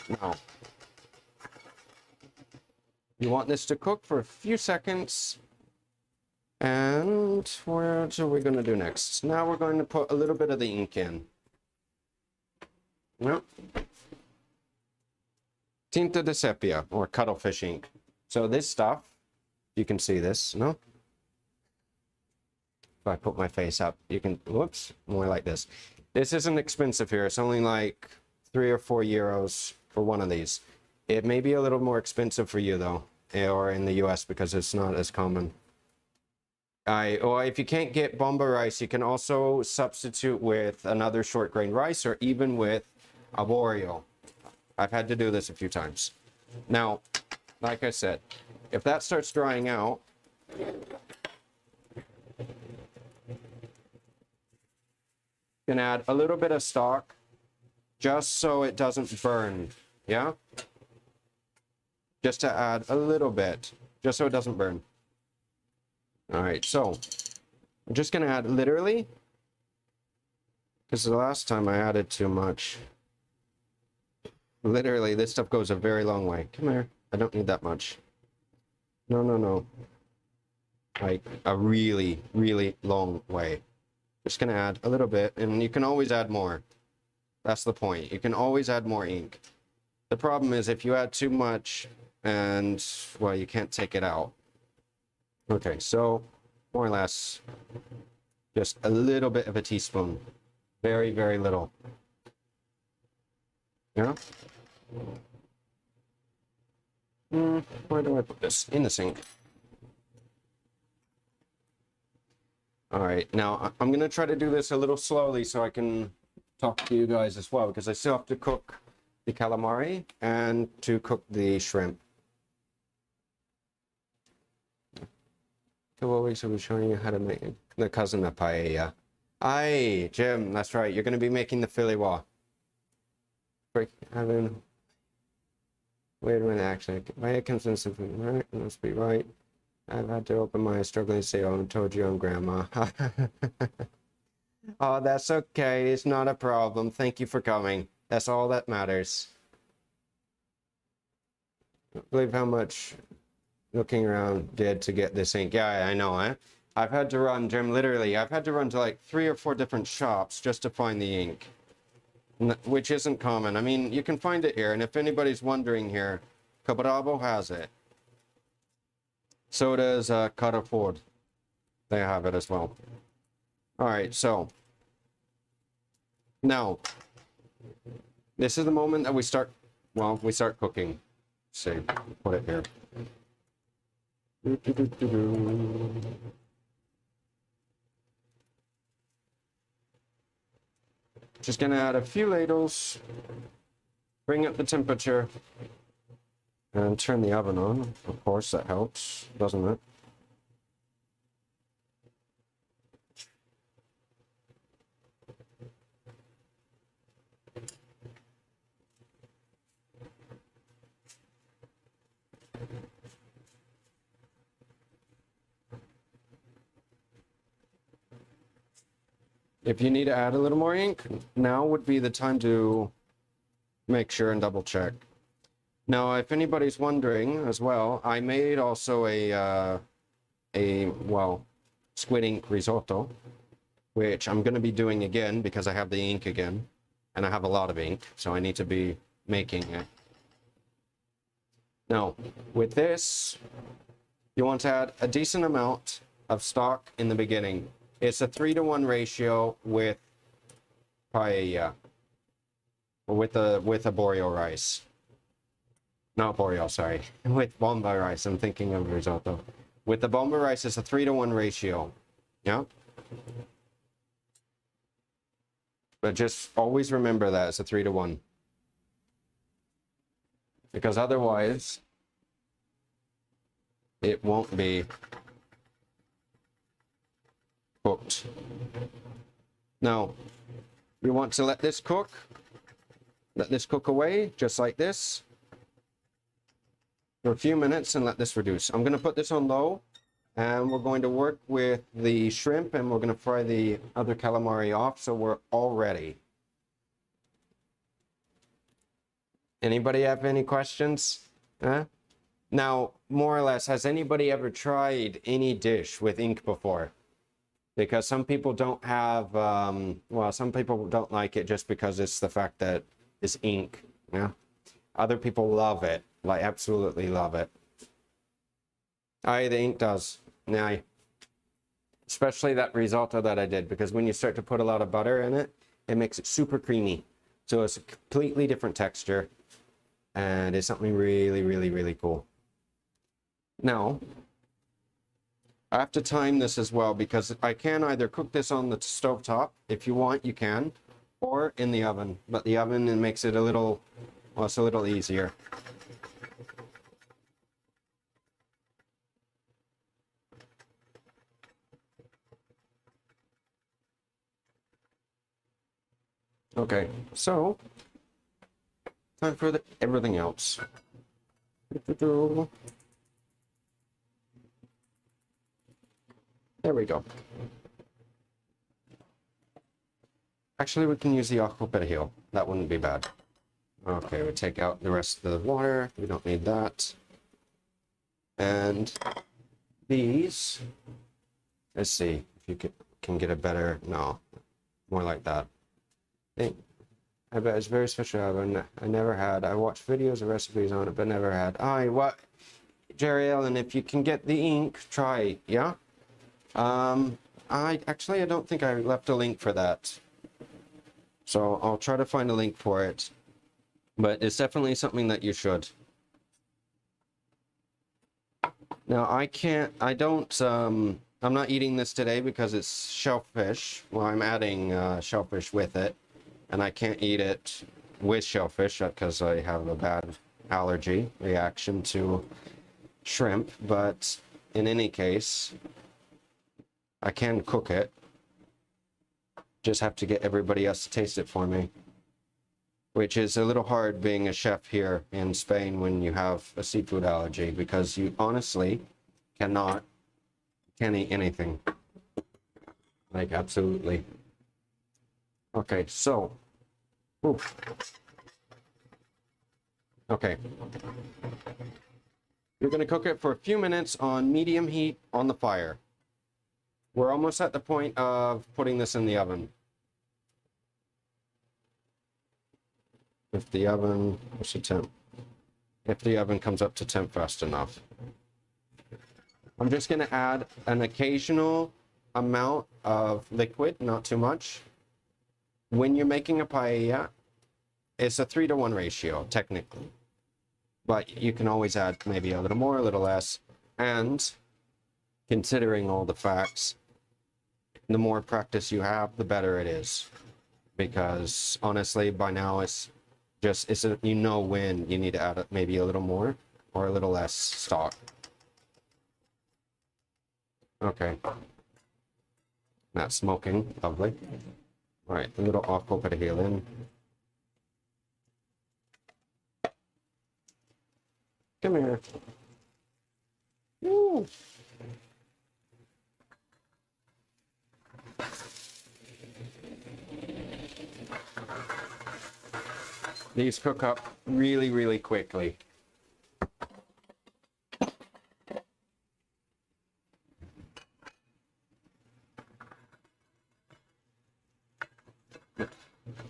Now, you want this to cook for a few seconds. And what are we going to do next? Now we're going to put a little bit of the ink in. Well, tinta de sepia, or cuttlefish ink. So this stuff, you can see this, no? If I put my face up, you can, whoops, more like this. This isn't expensive here. It's only like 3 or 4 euros for one of these. It may be a little more expensive for you though, or in the US because it's not as common. Or if you can't get bomba rice, you can also substitute with another short grain rice or even with arborio. I've had to do this a few times. Now, like I said, if that starts drying out, you can add a little bit of stock just so it doesn't burn, yeah? Just to add a little bit, just so it doesn't burn. All right, so I'm just gonna add literally, because the last time I added too much. Literally, this stuff goes a very long way. Come here, I don't need that much. No, no, no. Like a really, really long way. Just gonna add a little bit, and you can always add more. That's the point. You can always add more ink. The problem is if you add too much and, well, you can't take it out. Okay, so more or less just a little bit of a teaspoon. Very, very little. Yeah? Where do I put this? In the sink. All right, now I'm gonna try to do this a little slowly so I can talk to you guys as well, because I still have to cook the calamari and to cook the shrimp. Couple weeks I'll be showing you how to make the cousin of paella. Aye, Jim, that's right. You're gonna be making the filiwa. Wait a minute, actually. My consensus, right? Must be right. I've had to open my eyes, struggling to say, oh, I told you I'm grandma. Oh, that's okay. It's not a problem. Thank you for coming. That's all that matters. I believe how much looking around did to get this ink. Yeah, I know, eh? I've had to run, Jim, literally, I've had to run to like 3 or 4 different shops just to find the ink. which isn't common. I mean, you can find it here, and if anybody's wondering here, Cabrabo has it. So does Carrefour. They have it as well. All right, so now this is the moment that we start. Well, we start cooking. Let's see, put it here. Just gonna add a few ladles, bring up the temperature, and turn the oven on. Of course, that helps, doesn't it? If you need to add a little more ink, now would be the time to make sure and double check. Now, if anybody's wondering as well, I made also a squid ink risotto, which I'm going to be doing again because I have the ink again, and I have a lot of ink, so I need to be making it. Now, with this, you want to add a decent amount of stock in the beginning. It's a 3-to-1 ratio with paella, with a borio rice. Not borio, sorry. With bomba rice. I'm thinking of risotto. With the bomba rice, it's a 3-to-1 ratio. Yeah. But just always remember that it's a 3-to-1. Because otherwise, it won't be cooked. Now, we want to let this cook away, just like this, for a few minutes and let this reduce. I'm going to put this on low, and we're going to work with the shrimp, and we're going to fry the other calamari off, so we're all ready. Anybody have any questions? Now, more or less, has anybody ever tried any dish with ink before? Because some people don't have, well, some people don't like it just because it's the fact that it's ink, yeah? Other people love it, like absolutely love it. Aye, the ink does, yeah. Especially that risotto that I did, because when you start to put a lot of butter in it, it makes it super creamy. So it's a completely different texture, and it's something really, really, really cool. Now, I have to time this as well because I can either cook this on the stovetop, if you want, you can, or in the oven. But the oven, it makes it a little, well, it's a little easier. Okay, so time for everything else. There we go. Actually, we can use the ajo perejil. That wouldn't be bad. Okay, we take out the rest of the water. We don't need that. And these, let's see if you can get a better, no, more like that. I bet it's very special. I never had. I watched videos and recipes on it, but never had. Aye, what? Jerry Ellen, if you can get the ink, try, yeah? I don't think I left a link for that. So I'll try to find a link for it. But it's definitely something that you should. Now I'm not eating this today because it's shellfish. Well, I'm adding shellfish with it. And I can't eat it with shellfish because I have a bad allergy reaction to shrimp. But in any case, I can cook it. Just have to get everybody else to taste it for me. Which is a little hard being a chef here in Spain when you have a seafood allergy, because you honestly can't eat anything. Like, absolutely. Okay, so. Oof. Okay. You're going to cook it for a few minutes on medium heat on the fire. We're almost at the point of putting this in the oven. If the oven, what's the temp? If the oven comes up to temp fast enough. I'm just going to add an occasional amount of liquid, not too much. When you're making a paella, it's a 3-to-1 ratio, technically. But you can always add maybe a little more, a little less. And considering all the facts, the more practice you have, the better it is. Because honestly, by now it's you know when you need to add maybe a little more or a little less stock. Okay. Not smoking, lovely. All right, a little aqua para in. Come here. Woo. These cook up really, really quickly.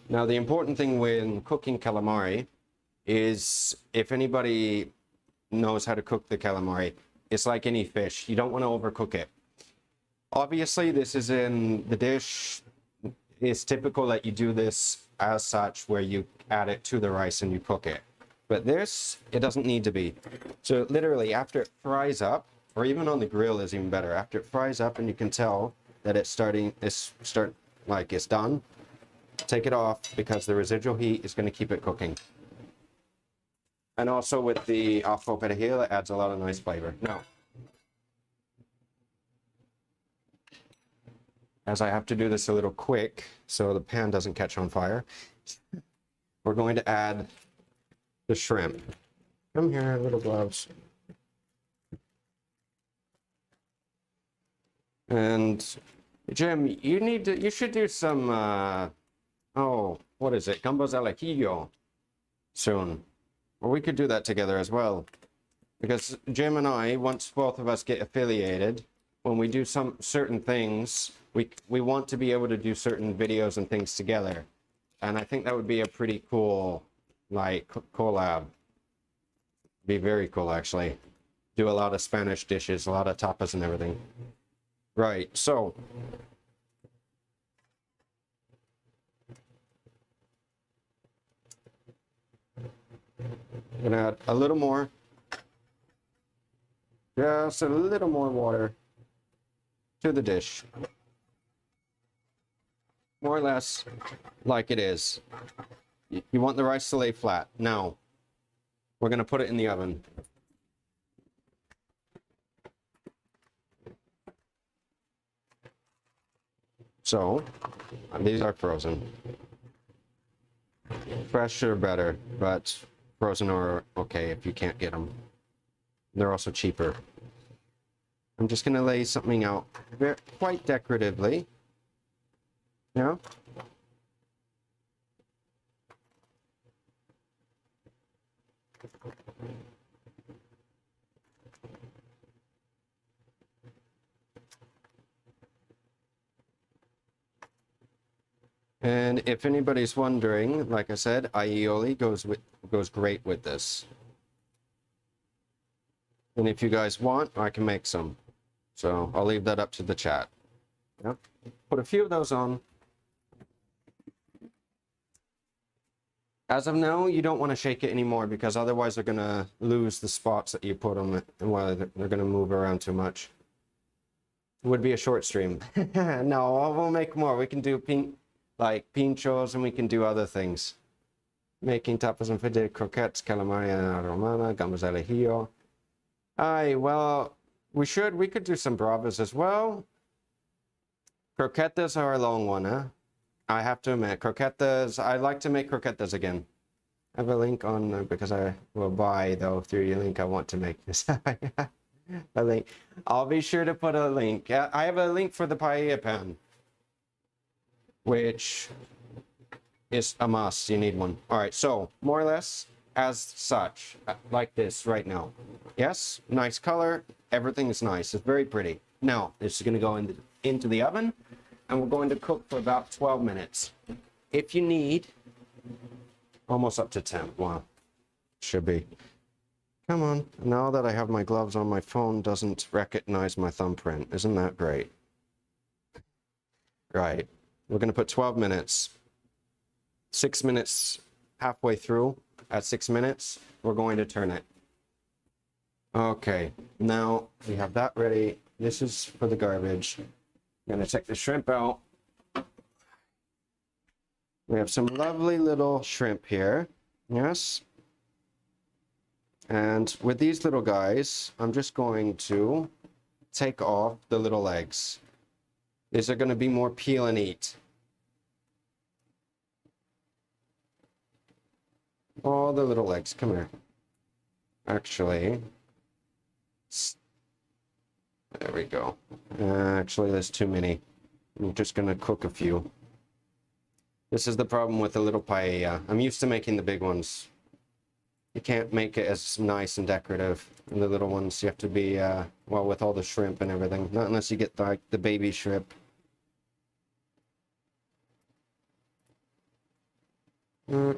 Now, the important thing when cooking calamari is, if anybody knows how to cook the calamari, it's like any fish. You don't want to overcook it. Obviously, this is in the dish. It's typical that you do this as such, where you add it to the rice and you cook it. But this, it doesn't need to be. So literally, after it fries up, or even on the grill is even better. After it fries up and you can tell that it's it's done, take it off, because the residual heat is going to keep it cooking. And also with the ajo perejil, it adds a lot of nice flavor. Now, as I have to do this a little quick so the pan doesn't catch on fire, we're going to add the shrimp. Come here, little gloves. And Jim, you should do some, what is it? Gambas al ajillo soon. Or we could do that together as well. Because Jim and I, once both of us get affiliated, when we do some certain things, we want to be able to do certain videos and things together. And I think that would be a pretty cool, like, collab. Be very cool, actually. Do a lot of Spanish dishes, a lot of tapas and everything. Right, so I'm gonna add a little more, just a little more water to the dish. More or less like it is. You want the rice to lay flat. Now, we're gonna put it in the oven. So, these are frozen. Fresh are better, but frozen are okay if you can't get them. They're also cheaper. I'm just gonna lay something out quite decoratively. Yeah. And if anybody's wondering, like I said, aioli goes great with this. And if you guys want, I can make some. So I'll leave that up to the chat. Yep. Put a few of those on. As of now, you don't want to shake it anymore, because otherwise they're going to lose the spots that you put them in, while they're going to move around too much. It would be a short stream. No, we'll make more. We can do pinchos, and we can do other things. Making tapas and fidel croquettes, calamari romana, gambas al ajillo. Aye, well, we could do some bravas as well. Croquetas are a long one, huh? I have to admit, croquetas, I like to make croquetas again. I have a link on, because I will buy, though, through your link. I want to make this. A link. I'll be sure to put a link. I have a link for the paella pan, which is a must. You need one. All right, so more or less as such, like this right now. Yes, nice color. Everything is nice. It's very pretty. Now, this is going to go into the oven, and we're going to cook for about 12 minutes. If you need, Almost up to temp. Wow. Should be. Come on. Now that I have my gloves on, my phone doesn't recognize my thumbprint. Isn't that great? Right. We're going to put 12 minutes. 6 minutes halfway through. At 6 minutes, we're going to turn it. Okay. Now we have that ready. This is for the garbage. I'm going to take the shrimp out. We have some lovely little shrimp here. Yes. And with these little guys, I'm just going to take off the little legs. These are going to be more peel and eat. All the little legs, come here. Actually, there we go. Actually, there's too many. I'm just going to cook a few. This is the problem with the little paella. I'm used to making the big ones. You can't make it as nice and decorative. And the little ones, you have to be, well, with all the shrimp and everything. Not unless you get like the baby shrimp. Come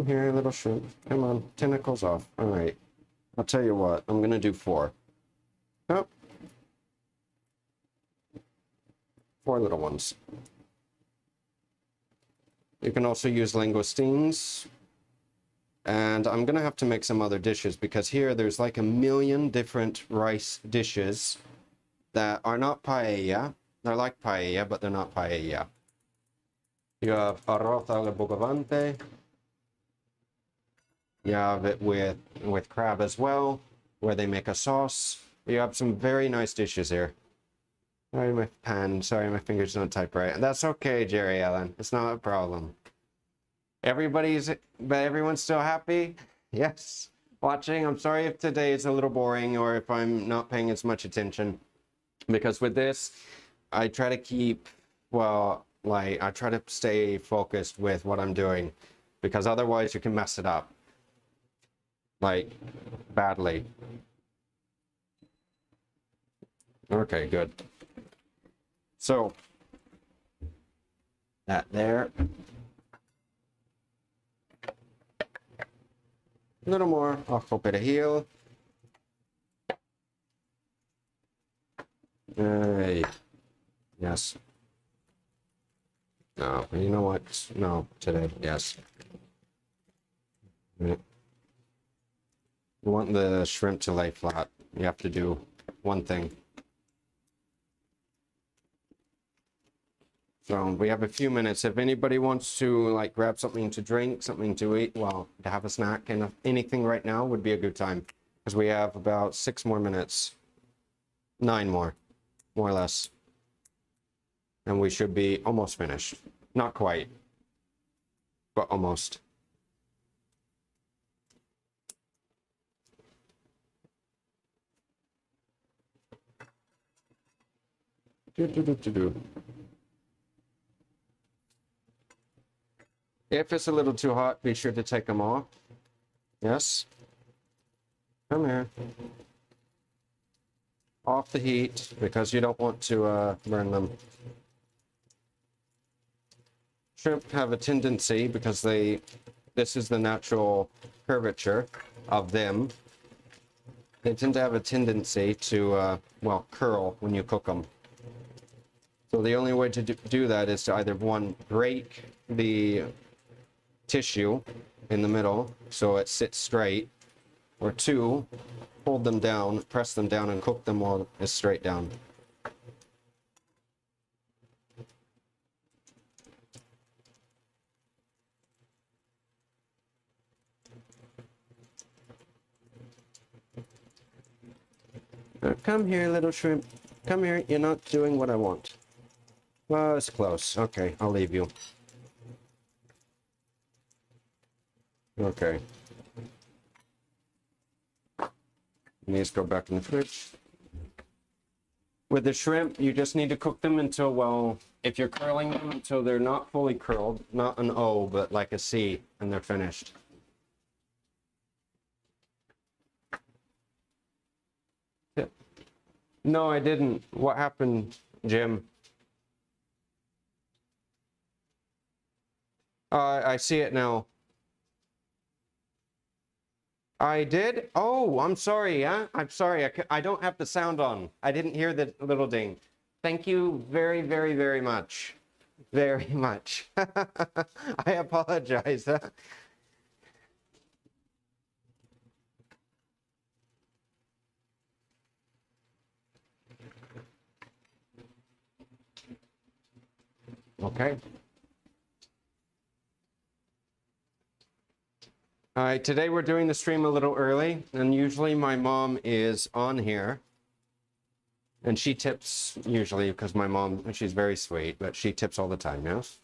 here, little shrimp. Come on, tentacles off. All right. I'll tell you what, I'm going to do 4. Oh. 4 little ones. You can also use langoustines. And I'm going to have to make some other dishes because here there's like a million different rice dishes that are not paella. They're like paella, but they're not paella. You have arroz al bogavante. You have it with crab as well, where they make a sauce. You have some very nice dishes here. Sorry, my pen. Sorry, my fingers don't type right. That's okay, Jerry Allen. It's not a problem. But everyone's still happy? Yes. Watching. I'm sorry if today is a little boring or if I'm not paying as much attention. Because with this, I try to keep, well, like, I try to stay focused with what I'm doing. Because otherwise you can mess it up. Like, badly. Okay, good. So, that there. A little more ajo perejil. Yes. No, you know what? No, today, yes. You want the shrimp to lay flat. You have to do one thing. So we have a few minutes. If anybody wants to like grab something to drink, something to eat, well, to have a snack and anything right now would be a good time. Because we have about 6 more minutes. 9 more or less. And we should be almost finished. Not quite, but almost. If it's a little too hot, be sure to take them off. Yes. Come here. Off the heat, because you don't want to burn them. Shrimp have a tendency, because this is the natural curvature of them, they tend to have a tendency to, well, curl when you cook them. So the only way to do that is to either, one, break the tissue in the middle so it sits straight, or 2, hold them down, press them down, and cook them while it's straight down. Come here, little shrimp. Come here. You're not doing what I want. Well, it's close. Okay, I'll leave you. Okay. These go back in the fridge. With the shrimp, you just need to cook them until, well, if you're curling them, until they're not fully curled, not an O, but like a C, and they're finished. No, I didn't. What happened, Jim? I see it now. I did? Oh, I'm sorry, huh? I'm sorry. I don't have the sound on. I didn't hear the little ding. Thank you very, very, very much. Very much. I apologize. Huh? Okay. All right, today we're doing the stream a little early, and usually my mom is on here. And she tips usually because my mom, she's very sweet, but she tips all the time, yes?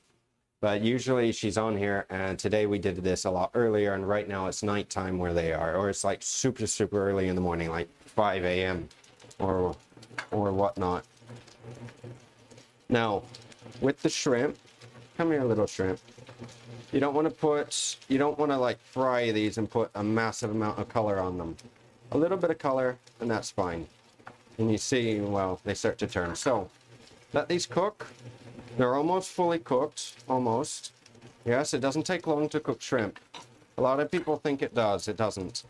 But usually she's on here, and today we did this a lot earlier, and right now it's nighttime where they are, or it's like super, super early in the morning, like 5 a.m. or whatnot. Now, with the shrimp, come here, little shrimp. You don't want to like fry these and put a massive amount of color on them. A little bit of color, and that's fine. And you see, well, they start to turn. So, let these cook. They're almost fully cooked, almost. Yes, it doesn't take long to cook shrimp. A lot of people think it does. It doesn't.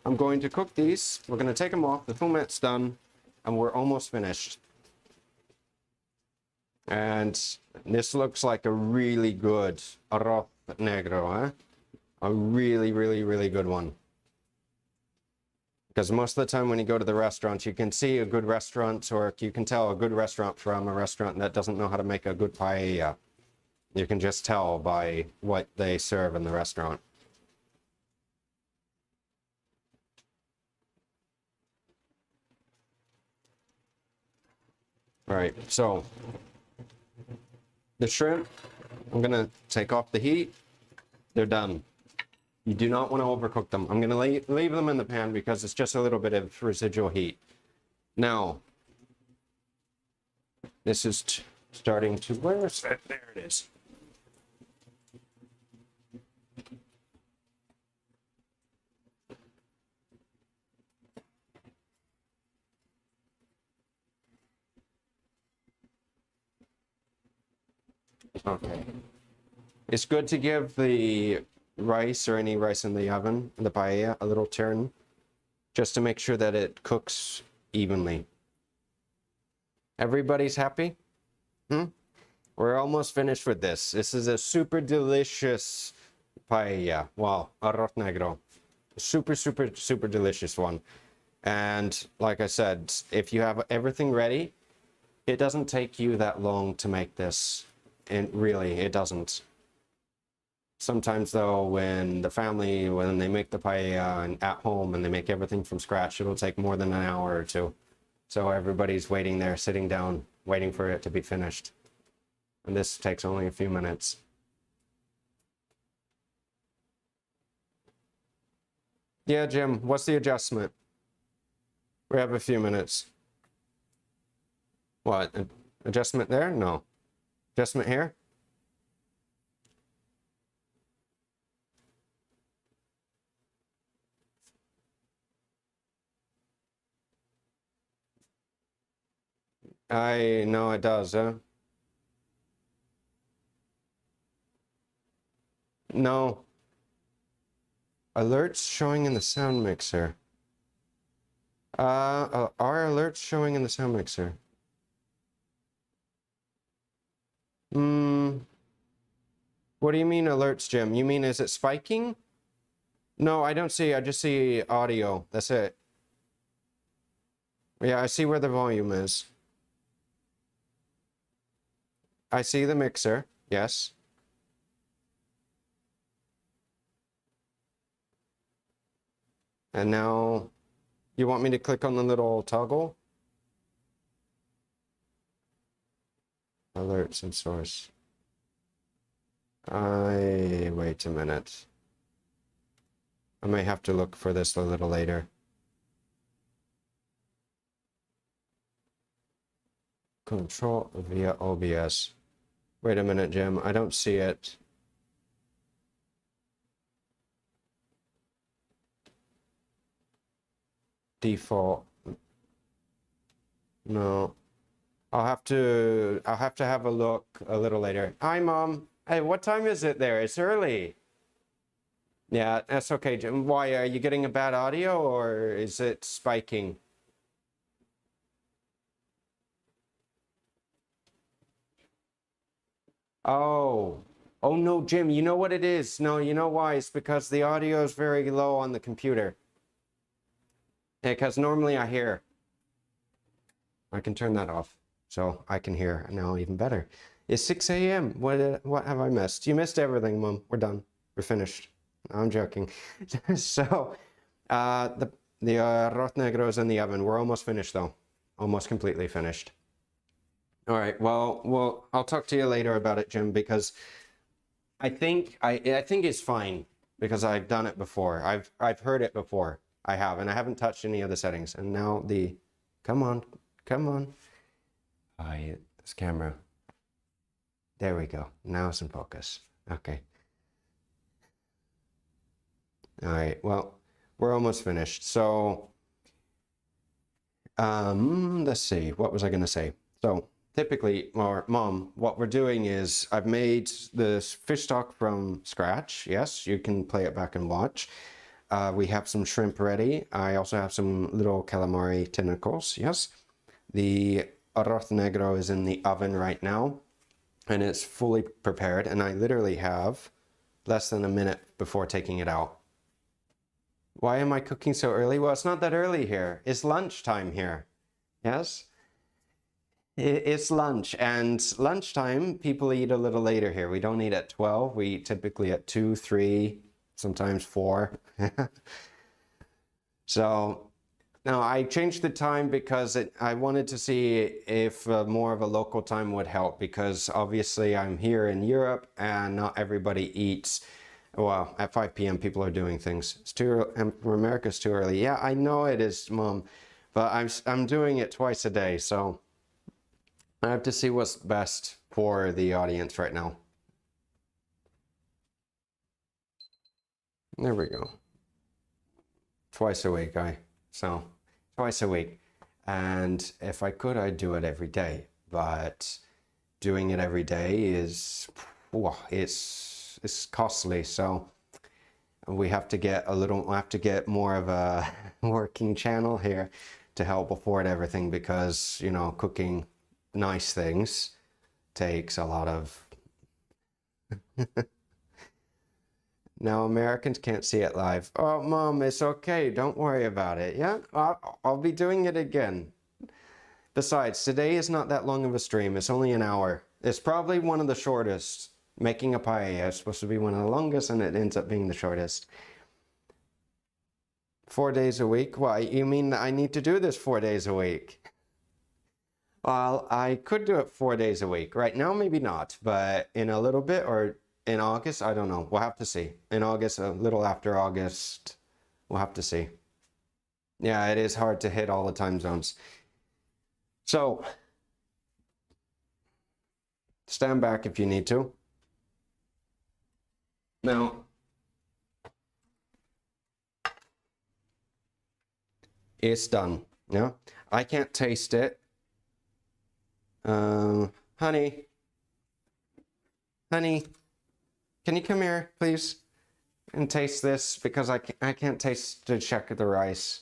I'm going to cook these. We're going to take them off. The fumet's done, and we're almost finished. And this looks like a really good arroz negro, eh? A really, really, really good one. Because most of the time when you go to the restaurants, you can see a good restaurant, or you can tell a good restaurant from a restaurant that doesn't know how to make a good paella. You can just tell by what they serve in the restaurant. All right, so the shrimp, I'm gonna take off the heat. They're done. You do not want to overcook them. I'm gonna leave them in the pan because it's just a little bit of residual heat. Now, this is starting to, where is it? There it is. Okay. It's good to give the rice or any rice in the oven, the paella, a little turn, just to make sure that it cooks evenly. Everybody's happy? We're almost finished with this. This is a super delicious paella. Wow, arroz negro. Super, super, super delicious one. And like I said, if you have everything ready, it doesn't take you that long to make this. And really, it doesn't. Sometimes though, when they make the paella at home and they make everything from scratch, it'll take more than an hour or two. So everybody's waiting there, sitting down, waiting for it to be finished. And this takes only a few minutes. Yeah, Jim, what's the adjustment? We have a few minutes. What? Adjustment there? No. Adjustment here? I know it does, huh? No. Alerts showing in the sound mixer. Are alerts showing in the sound mixer? What do you mean alerts, Jim? You mean is it spiking? No, I don't see. I just see audio. That's it. Yeah, I see where the volume is. I see the mixer. Yes. And now you want me to click on the little toggle? Alerts and source. Wait a minute. I may have to look for this a little later. Control via OBS. Wait a minute, Jim. I don't see it. Default. No. I'll have to have a look a little later. Hi, Mom. Hey, what time is it there? It's early. Yeah, that's okay, Jim. Why, are you getting a bad audio or is it spiking? Oh. Oh no, Jim, you know what it is? No, you know why? It's because the audio is very low on the computer. Because normally I hear. I can turn that off so I can hear now even better. It's 6 a.m. What have I missed? You missed everything, Mom. We're done. We're finished. No, I'm joking. So, the arroz negro is in the oven. We're almost finished though. Almost completely finished. All right. Well, I'll talk to you later about it, Jim, because I think it's fine because I've done it before. I've heard it before. I have, and I haven't touched any of the settings. And now come on. This camera. There we go. Now it's in focus. Okay. All right. Well, we're almost finished. So, let's see. What was I going to say? So, typically, or Mom, what we're doing is I've made this fish stock from scratch. Yes, you can play it back and watch. We have some shrimp ready. I also have some little calamari tentacles. Yes. The arroz negro is in the oven right now, and it's fully prepared, and I literally have less than a minute before taking it out. Why am I cooking so early? Well, it's not that early here. It's lunchtime here. Yes? It's lunch, and lunchtime, people eat a little later here. We don't eat at 12. We eat typically at 2, 3, sometimes 4. So, now I changed the time because I wanted to see if more of a local time would help, because obviously I'm here in Europe and not everybody eats. Well, at 5 p.m. people are doing things. It's too early, and for America it's too early. Yeah, I know it is, Mom, but I'm doing it twice a day, so I have to see what's best for the audience right now. There we go. Twice a week, so twice a week. And if I could, I'd do it every day. But doing it every day is, well, it's costly. So we have to get more of a working channel here to help afford everything, because, you know, cooking nice things takes a lot of. Now Americans can't see it live. Oh, Mom, it's okay. Don't worry about it. Yeah, I'll be doing it again. Besides, today is not that long of a stream. It's only an hour. It's probably one of the shortest. Making a paella is supposed to be one of the longest, and it ends up being the shortest. 4 days a week? Why, you mean I need to do this 4 days a week? Well, I could do it 4 days a week. Right now, maybe not, but in a little bit, or in August, I don't know. We'll have to see. In August, a little after August, we'll have to see. Yeah, it is hard to hit all the time zones. So, stand back if you need to. Now, it's done. Yeah, I can't taste it. Honey, can you come here, please, and taste this? Because I can't taste to check the rice.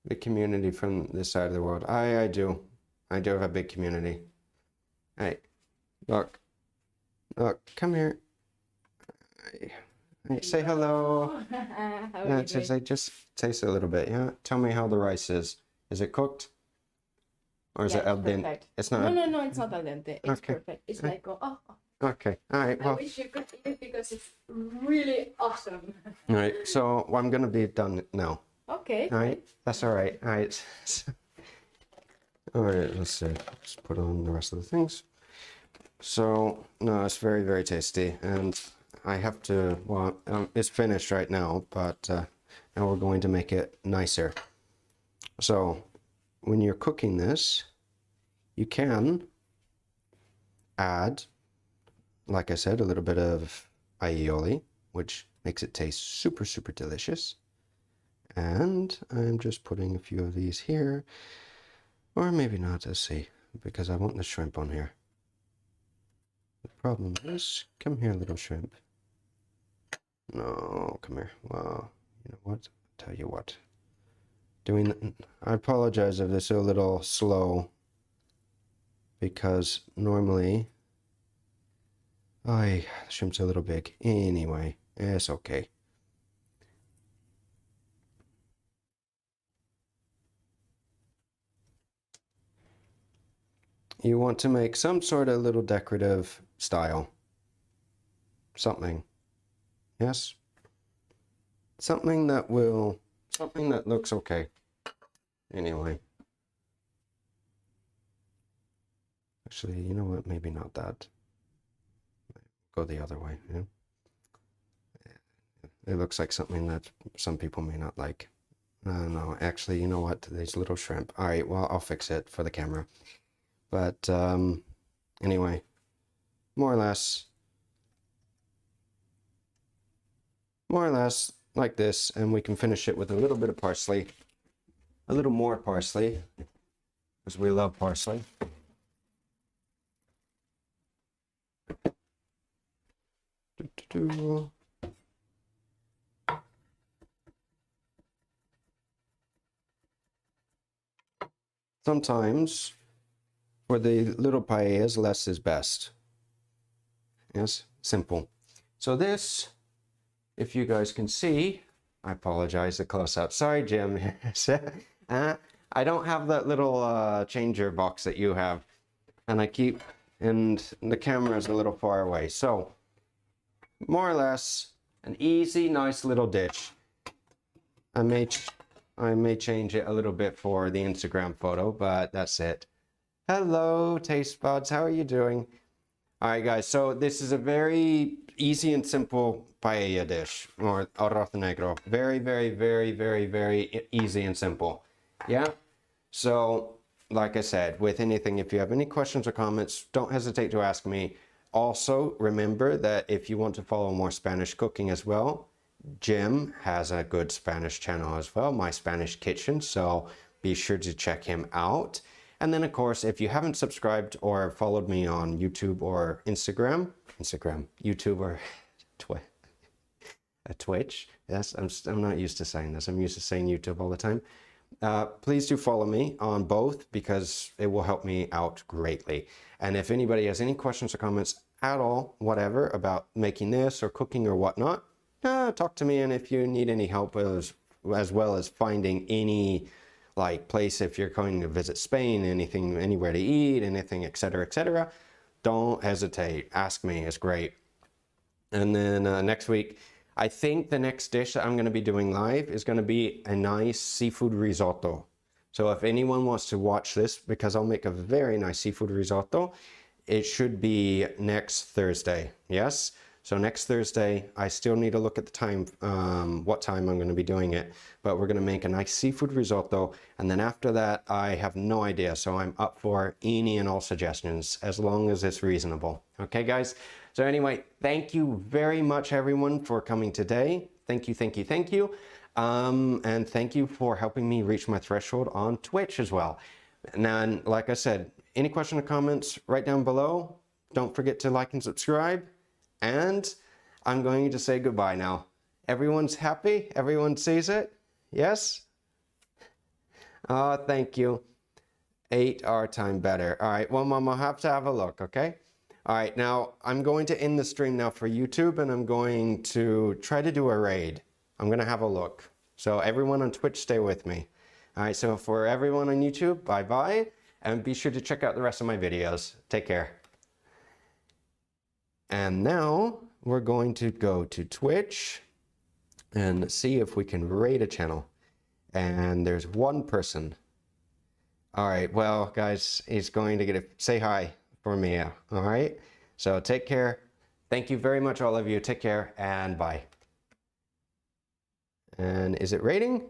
The community from this side of the world. I do. I do have a big community. Hey, look, come here. Hey, say hello. How Yeah, are you doing? just taste a little bit. Yeah, tell me how the rice is. Is it cooked? Or is Yeah, it it's al dente? perfect. It's No, not. no, it's not al dente. It's Okay. perfect. It's like, oh, Okay. All right. I Well. wish you could eat it because it's really awesome. All right. So I'm gonna be done now. Okay, All right. fine. That's all right. All right. All right. Let's see. Let's put on the rest of the things. So no, it's very, very tasty, and I have to. Well, it's finished right now, but now we're going to make it nicer. So when you're cooking this, you can add, like I said, a little bit of aioli, which makes it taste super, super delicious. And I'm just putting a few of these here, or maybe not, let's see, because I want the shrimp on here. problem is, come here, little shrimp. No, come here. Well, you know what? Tell you what. I apologize if this is a little slow, because normally, the shrimp's a little big. Anyway, it's okay. You want to make some sort of little decorative style. Something. Yes? Something that looks okay. Anyway. Actually, you know what? Maybe not that. Go the other way. Yeah? It looks like something that some people may not like. No, actually, you know what? These little shrimp. All right, well, I'll fix it for the camera. But anyway, more or less like this, and we can finish it with a little bit of parsley, a little more parsley, because we love parsley. Sometimes for the little paellas, less is best. Yes, simple. So this, if you guys can see, I apologize, the close-up. Sorry, Jim. I don't have that little changer box that you have, and the camera is a little far away. So, more or less, an easy, nice little dish. I may change it a little bit for the Instagram photo, but that's it. Hello, taste buds. How are you doing? All right, guys. So this is a very easy and simple paella dish, or arroz negro. Very, very, very, very, very easy and simple. Yeah. So, like I said, with anything, if you have any questions or comments, don't hesitate to ask me. Also, remember that if you want to follow more Spanish cooking as well, Jim has a good Spanish channel as well, My Spanish Kitchen, so be sure to check him out. And then, of course, if you haven't subscribed or followed me on YouTube or YouTube or Twitch, yes, I'm not used to saying this, I'm used to saying YouTube all the time. Please do follow me on both, because it will help me out greatly. And if anybody has any questions or comments at all, whatever, about making this or cooking or whatnot, talk to me. And if you need any help as well as finding any place, if you're going to visit Spain, anything, anywhere to eat, anything, etc., don't hesitate. Ask me. It's great. And then next week, I think the next dish that I'm going to be doing live is going to be a nice seafood risotto. So if anyone wants to watch this, because I'll make a very nice seafood risotto, it should be next Thursday. Yes. So next Thursday, I still need to look at the time, what time I'm going to be doing it, but we're going to make a nice seafood risotto. And then after that, I have no idea. So I'm up for any and all suggestions, as long as it's reasonable. Okay, guys? So anyway, thank you very much, everyone, for coming today. Thank you, thank you, thank you. And thank you for helping me reach my threshold on Twitch as well. And like I said, any question or comments, right down below. Don't forget to like and subscribe. And I'm going to say goodbye now. Everyone's happy? Everyone sees it? Yes? Oh, thank you. 8 our time better. All right, well, Mom, I'll have to have a look, okay? All right, now I'm going to end the stream now for YouTube, and I'm going to try to do a raid. I'm going to have a look. So everyone on Twitch, stay with me. All right, so for everyone on YouTube, bye-bye. And be sure to check out the rest of my videos. Take care. And now we're going to go to Twitch and see if we can raid a channel. And there's one person. All right, well, guys, he's going to say hi for me. All right, so take care. Thank you very much, all of you. Take care and bye. And is it raiding?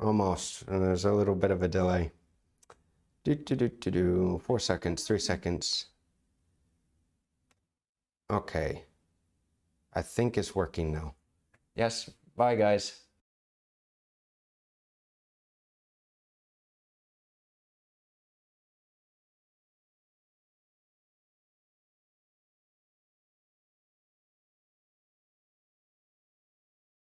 Almost. And there's a little bit of a delay. 4 seconds, 3 seconds. Okay. I think it's working now. Yes. Bye, guys.